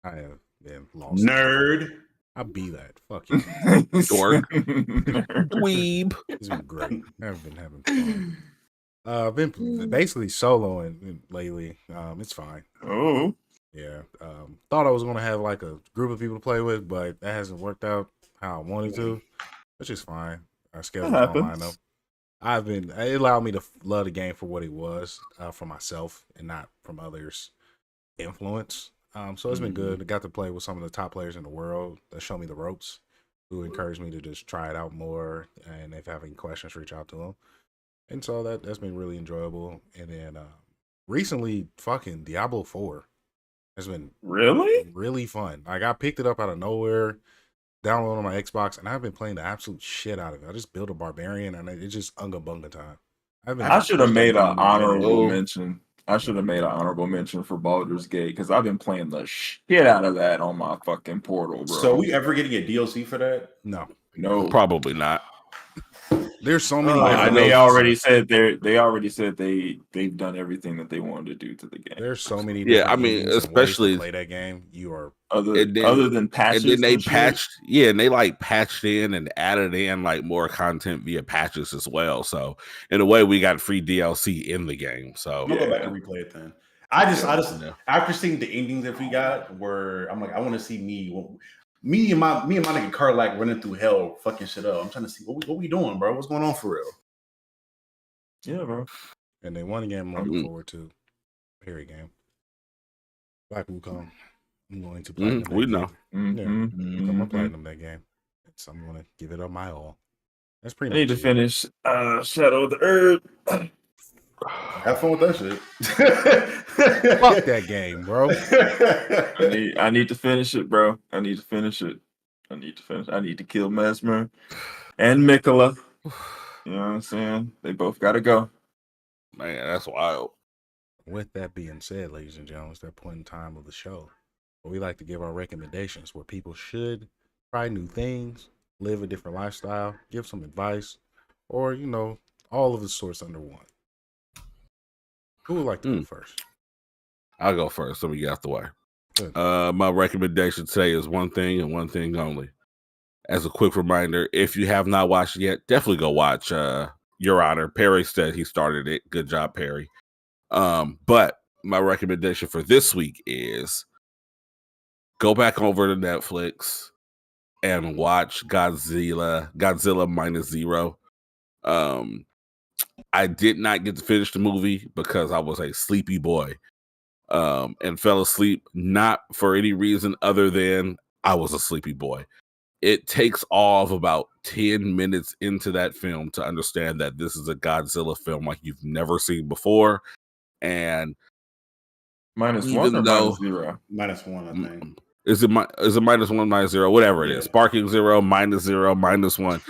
I have been lost.
Nerd.
I'll be that. Fuck you.
Dork. Dweeb.
It's been great. I've been having fun. I've been basically soloing lately. It's fine.
Oh.
Yeah. Thought I was gonna have like a group of people to play with, but that hasn't worked out how I wanted to. Which is fine. I scheduled online up. It allowed me to love the game for what it was, for myself and not from others' influence. So it's been good. I got to play with some of the top players in the world that show me the ropes, who encouraged me to just try it out more. And if I have any questions, reach out to them. And so that's been really enjoyable. And then recently, fucking Diablo 4 has been really fun. Like, I picked it up out of nowhere, downloaded on my Xbox, and I've been playing the absolute shit out of it. I just built a barbarian, and it's just unga bunga time.
I should have made an honorable mention. I should have made an honorable mention for Baldur's Gate because I've been playing the shit out of that on my fucking Portal, bro.
So, we ever getting a DLC for that?
No,
probably not.
There's so many.
They already said they've done everything that they wanted to do to the game.
There's so many.
Yeah, I mean, especially
play that game. You are
other than patches.
And then they patched, and they like patched in and added in like more content via patches as well. So in a way, we got free DLC in the game. So
I'll go back and replay it then. I just after seeing the endings that we got, where I'm like, I want to see me and my nigga Carlac running through hell, fucking shit up. I'm trying to see what we doing, bro. What's going on for real?
Yeah, bro.
And then one game I'm looking forward to, Perry game, Black Wukong. I'm going to play.
We know.
I'm playing that game. So I'm going to give it up my all. That's pretty.
I need to finish Shadow of the Earth.
Have fun with that shit.
Fuck that game, bro.
I need to finish it, bro. I need to kill Mesmer and Mikola. You know what I'm saying? They both got to go.
Man, that's wild.
With that being said, ladies and gentlemen, it's that point in time of the show where we like to give our recommendations where people should try new things, live a different lifestyle, give some advice, or, all of the sorts under one. Who would like to go first?
I'll go first. Let me get out the way. My recommendation today is one thing and one thing only. As a quick reminder, if you have not watched it yet, definitely go watch Your Honor. Perry said he started it. Good job, Perry. But my recommendation for this week is go back over to Netflix and watch Godzilla Minus Zero. I did not get to finish the movie because I was a sleepy boy and fell asleep, not for any reason other than I was a sleepy boy. It takes all of about 10 minutes into that film to understand that this is a Godzilla film like you've never seen before. And
minus one or minus zero?
Minus one, I think.
Is it minus one, minus zero, whatever it is? Sparking zero, minus one,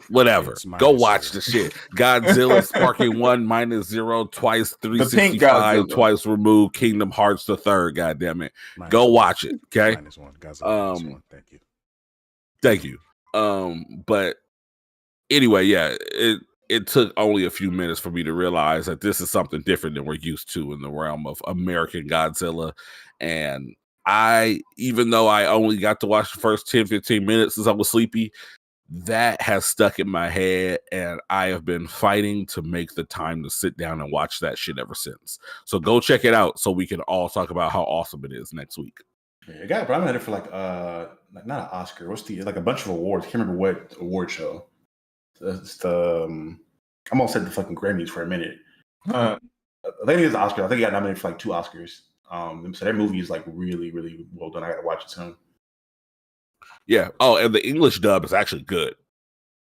whatever. Go watch the shit. Godzilla Sparking 1, minus 0, twice 365, twice removed. Kingdom Hearts the third. God damn it. Go watch it. Okay.
Minus one. Godzilla minus one.
Thank you. But anyway, yeah, it took only a few minutes for me to realize that this is something different than we're used to in the realm of American Godzilla. And even though I only got to watch the first 10, 15 minutes since I was sleepy, that has stuck in my head, and I have been fighting to make the time to sit down and watch that shit ever since. So go check it out so we can all talk about how awesome it is next week.
Yeah, it got nominated for like not an Oscar. What's like a bunch of awards? I can't remember what award show. It's the I almost said the fucking Grammys for a minute. I think it's the Oscar. I think he got nominated for like 2 Oscars. So that movie is like really, really well done. I gotta watch it soon.
Yeah. Oh, and the English dub is actually good.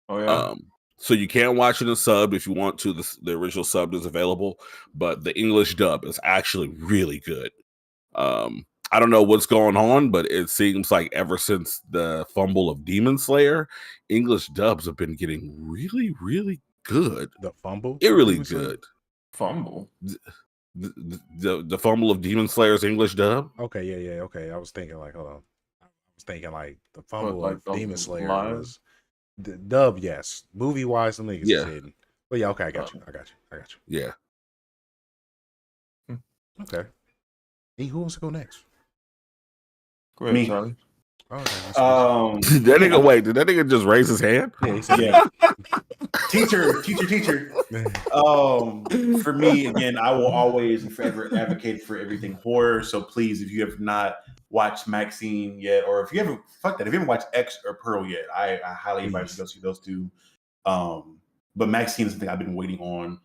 Oh yeah.
So you can watch it in sub if you want to. The original sub is available, but the English dub is actually really good. I don't know what's going on, but it seems like ever since the fumble of Demon Slayer, English dubs have been getting really, really good.
The fumble?
It really good.
Fumble?
The fumble of Demon Slayer's English dub?
Okay, yeah. Okay, I was thinking like, hold on. I was thinking like the fumble
Like
of Demon Slayer
live?
was the dub, yes. Movie-wise, some niggas is
Yeah.
hidden. But yeah, okay, I got you.
Yeah.
Okay. Hey, who wants to go next?
Go ahead,
Me.
Charlie.
Oh, okay,
That nigga, wait, did that nigga just raise his hand?
yeah, he said,
Yeah. Teacher. For me, again, I will always and forever advocate for everything horror. So please, if you have not watched Maxine yet, or if you haven't watched X or Pearl yet, I highly invite you to go see those two. But Maxine is something I've been waiting on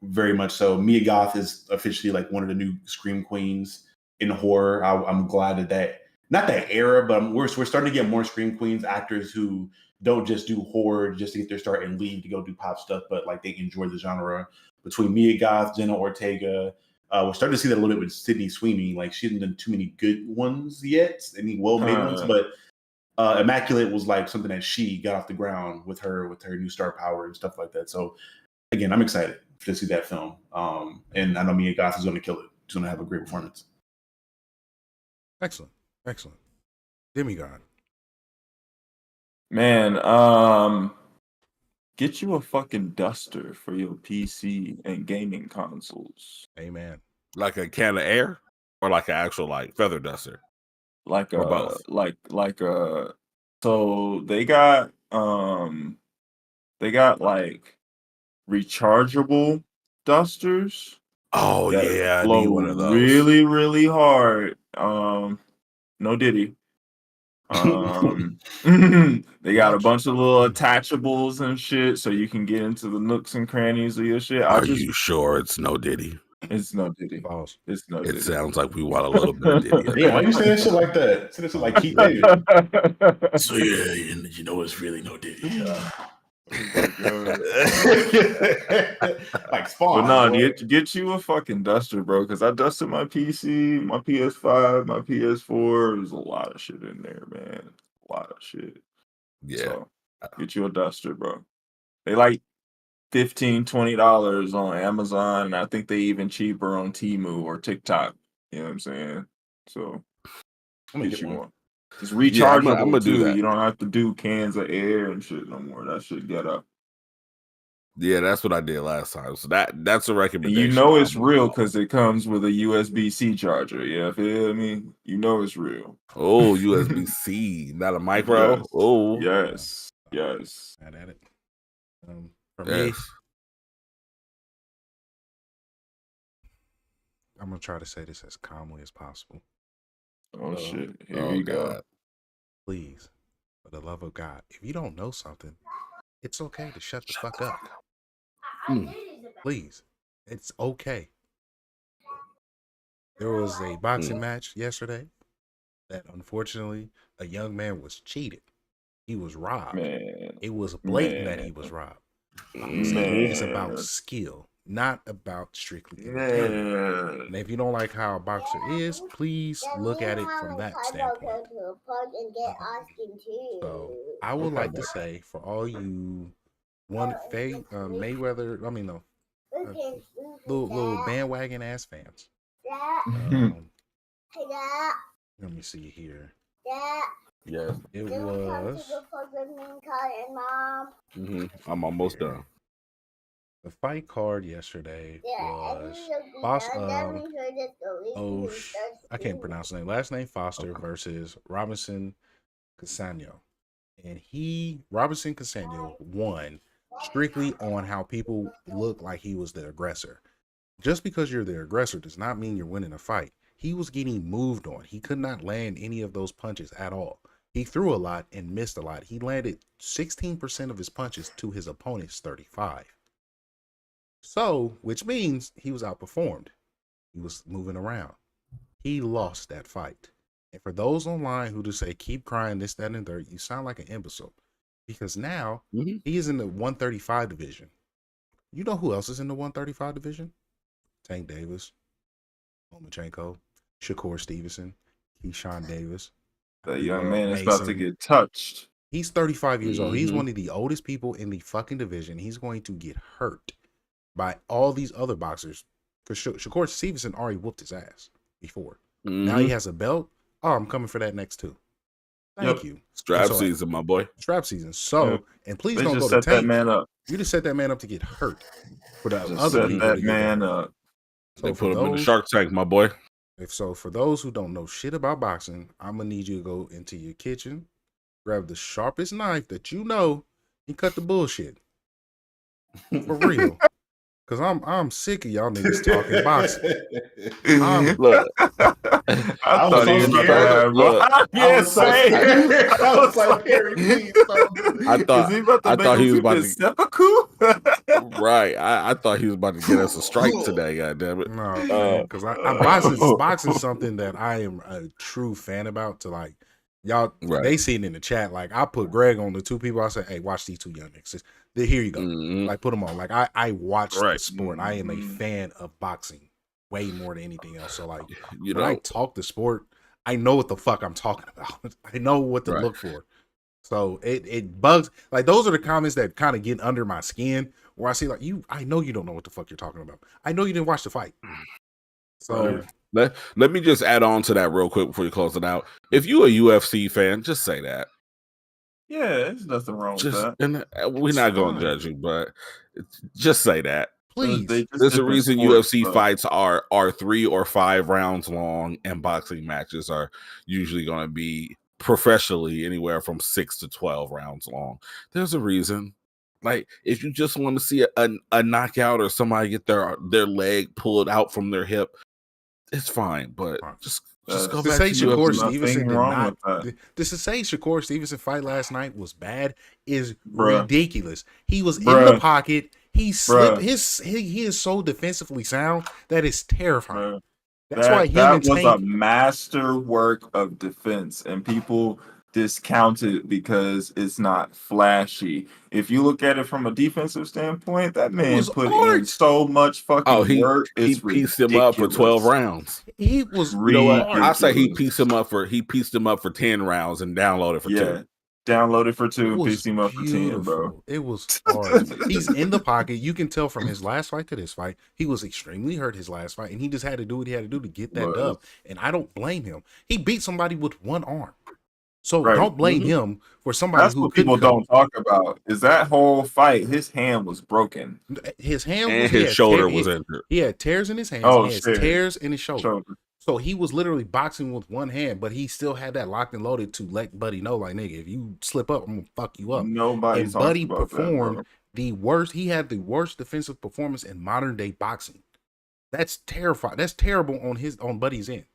very much so. Mia Goth is officially like one of the new Scream queens in horror. I'm glad that not that era, but we're starting to get more Scream queens, actors who don't just do horror just to get their start and leave to go do pop stuff, but like they enjoy the genre. Between Mia Goth, Jenna Ortega, we're starting to see that a little bit with Sydney Sweeney. Like she hasn't done too many good ones yet, any well-made ones, but Immaculate was like something that she got off the ground with her new star power and stuff like that. So again, I'm excited to see that film. And I know Mia Goth is going to kill it. She's going to have a great performance.
Excellent. Demigod.
Man, get you a fucking duster for your PC and gaming consoles.
Amen.
Like a can of air, or like an actual like feather duster?
Like
Or both?
So they got like rechargeable dusters.
Oh
that
yeah, I
blow
need one of those.
really, really hard. No Diddy. They got a bunch of little attachables and shit, so you can get into the nooks and crannies of your shit.
Are you sure it's no Diddy?
It's no Diddy.
Pause.
It's no
It
Diddy.
sounds like we want a little bit of Diddy.
Yeah, why you say that shit like that? Say that shit like Keith David. So yeah, you know it's really no Diddy. Like Spawn.
But no, get you a fucking duster, bro. Because I dusted my PC, my PS5, my PS4. There's a lot of shit in there, man. A lot of shit.
Yeah.
So, get you a duster, bro. They like $15-$20 on Amazon, and I think they even cheaper on Temu or TikTok. You know what I'm saying? So
I'm gonna
get
get
you
one.
one. It's rechargeable
I'm gonna
too.
do that.
You don't have to do cans of air and shit no more. That shit get up.
Yeah, that's what I did last time. So that's a
And
recommendation.
you know it's real because it comes with a USB-C charger. Yeah, feel me? You know it's real.
Oh, USB-C, not a micro.
Yes.
Oh,
Yes.
Mad at it. For me,
yes.
I'm gonna try to say this as calmly as possible.
Oh shit! Here
Oh,
you go.
God.
Please, for the love of God, if you don't know something, it's okay to shut the fuck up. Please, it's okay. There was a boxing match yesterday that unfortunately a young man was cheated. He was robbed.
Man,
It was blatant that he was robbed. It's about skill, not about strictly entertainment. And if you don't like how a boxer is, please look at it from that standpoint. So I would like to say for all you Mayweather, I mean no, little bandwagon ass fans. Let me see here.
Yes.
It was
I'm almost done.
the fight card yesterday was I can't pronounce the name. Last name Foster versus Robinson Casano. and Robinson Castano won strictly on how people look like he was the aggressor. Just because you're the aggressor does not mean you're winning a fight. He was getting moved on. He could not land any of those punches at all. He threw a lot and missed a lot. He landed 16% of his punches to his opponent's 35. So, which means he was outperformed. He was moving around. He lost that fight. And for those online who just say, keep crying, this, that, and third, you sound like an imbecile. Because now he is in the 135 division. You know who else is in the 135 division? Tank Davis, Lomachenko, Shakur Stevenson, Keyshawn Davis.
That young man is about to get touched.
He's 35 years old. He's one of the oldest people in the fucking division. He's going to get hurt by all these other boxers. Because Shakur Stevenson already whooped his ass before. Now he has a belt. Oh, I'm coming for that next too. Thank you.
Strap season, my boy.
Strap season. So, and please
they
don't
just
go to
set
Tank.
that man up.
You just set that man up to get hurt. For the
Just
other people
set
to
that man up.
So
they put him in the Shark Tank, my boy.
For those who don't know shit about boxing, I'm gonna need you to go into your kitchen, grab the sharpest knife that you know, and cut the bullshit. For real. Cause I'm sick of y'all niggas talking boxing.
Look,
I thought he was scared. I was like, Harry, please don't do this.
I thought he was about to
seppuku.
Right. I thought he was about to get us a strike today. God damn it.
No, because boxing is something that I am a true fan about. To like y'all, they see it in the chat. Like I put Greg on the two people. I said, "Hey, watch these two young niggas. Here you go. Like put them on." Like I watch the sport. I am a fan of boxing way more than anything else. So like when I talk the sport, I know what the fuck I'm talking about. I know what to look for. So it bugs. Like those are the comments that kind of get under my skin. Where I see like I know you don't know what the fuck you're talking about. I know you didn't watch the fight. So
let me just add on to that real quick before you close it out. If you a UFC fan, just say that.
Yeah, there's nothing wrong with that.
And we're not going to judge you, but just say that.
Please.
There's a reason UFC fights are 3 or 5 rounds long, and boxing matches are usually going to be professionally anywhere from 6 to 12 rounds long. There's a reason. Like if you just want to see a knockout or somebody get their leg pulled out from their hip, it's fine. But just go back to
Shakur Stevenson did not. To say Shakur Stevenson fight last night was bad is ridiculous. He was in the pocket. He slipped. He is so defensively sound that is terrifying. That's why
that was a masterwork of defense, and people discount it because it's not flashy. If you look at it from a defensive standpoint, that man put in so much fucking work.
He pieced him up for 12 rounds.
He was
I say he pieced him up for 10 rounds and downloaded for 2.
Downloaded for 2 and pieced him up for 10, bro.
It was hard. He's in the pocket. You can tell from his last fight to this fight, he was extremely hurt his last fight, and he just had to do what he had to do to get that dub. And I don't blame him. He beat somebody with one arm. So don't blame him for somebody
That's what people don't talk about. Is that whole fight, his hand was broken.
His hand
and his shoulder was injured.
He had tears in his hands. He had tears in his shoulder. So he was literally boxing with one hand, but he still had that locked and loaded to let Buddy know, like, nigga, if you slip up, I'm gonna fuck you up.
And
Buddy performed the worst. He had the worst defensive performance in modern day boxing. That's terrifying. That's terrible on Buddy's end.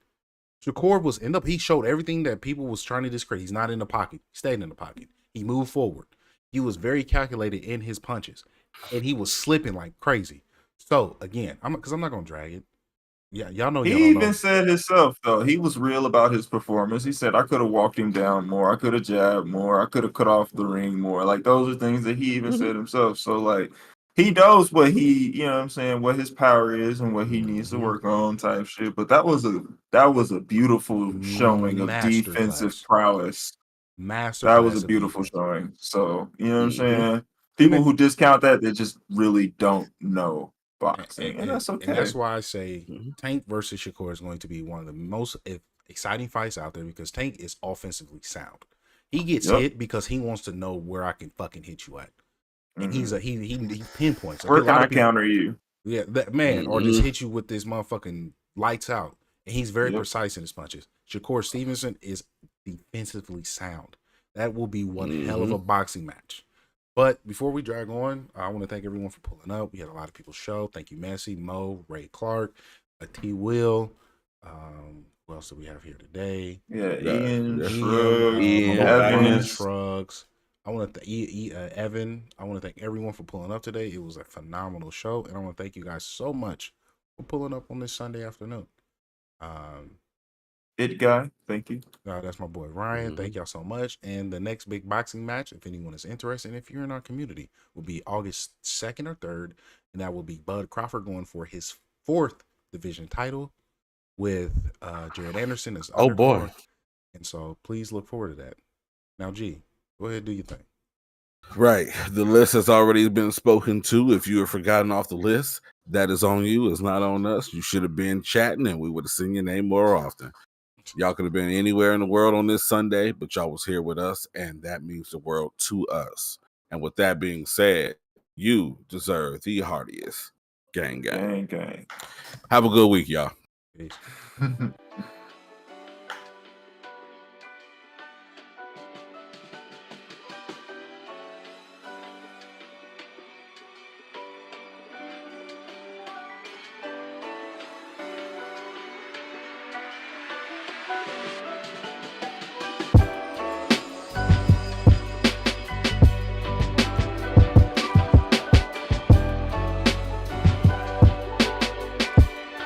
Shakur he showed everything that people was trying to discredit. He's not in the pocket. He stayed in the pocket. He moved forward. He was very calculated in his punches, and he was slipping like crazy. So again, I'm not gonna drag it. Yeah, y'all know.
He even said himself though. He was real about his performance. He said, "I could have walked him down more. I could have jabbed more. I could have cut off the ring more." Like those are things that he even said himself. So like, he knows what what his power is and what he needs to work on, type shit. But that was a beautiful showing of defensive prowess. That was a beautiful showing. So you know what I'm saying. People who discount that, they just really don't know boxing, and that's okay.
And that's why I say Tank versus Shakur is going to be one of the most exciting fights out there because Tank is offensively sound. He gets hit because he wants to know where I can fucking hit you at, and he pinpoints.
Where can I counter you?
Yeah, that man, or just hit you with this motherfucking lights out. And he's very precise in his punches. Shakur Stevenson is defensively sound. That will be one hell of a boxing match. But before we drag on, I want to thank everyone for pulling up. We had a lot of people show. Thank you, Messi, Mo, Ray Clark, T. Will. Who else do we have here today?
Yeah, Ian,
Shrugs. I want to thank Evan. I want to thank everyone for pulling up today. It was a phenomenal show, and I want to thank you guys so much for pulling up on this Sunday afternoon.
It guy, thank you.
That's my boy Ryan. Thank y'all so much. And the next big boxing match, if anyone is interested, and if you're in our community, will be August 2nd or 3rd, and that will be Bud Crawford going for his 4th division title with Jared Anderson as
boy.
And so please look forward to that. Now, G, go ahead, do your thing.
Right. The list has already been spoken to. If you have forgotten off the list, that is on you. It's not on us. You should have been chatting, and we would have seen your name more often. Y'all could have been anywhere in the world on this Sunday, but y'all was here with us, and that means the world to us. And with that being said, you deserve the heartiest. Gang, gang.
Gang, gang.
Have a good week, y'all.
Peace.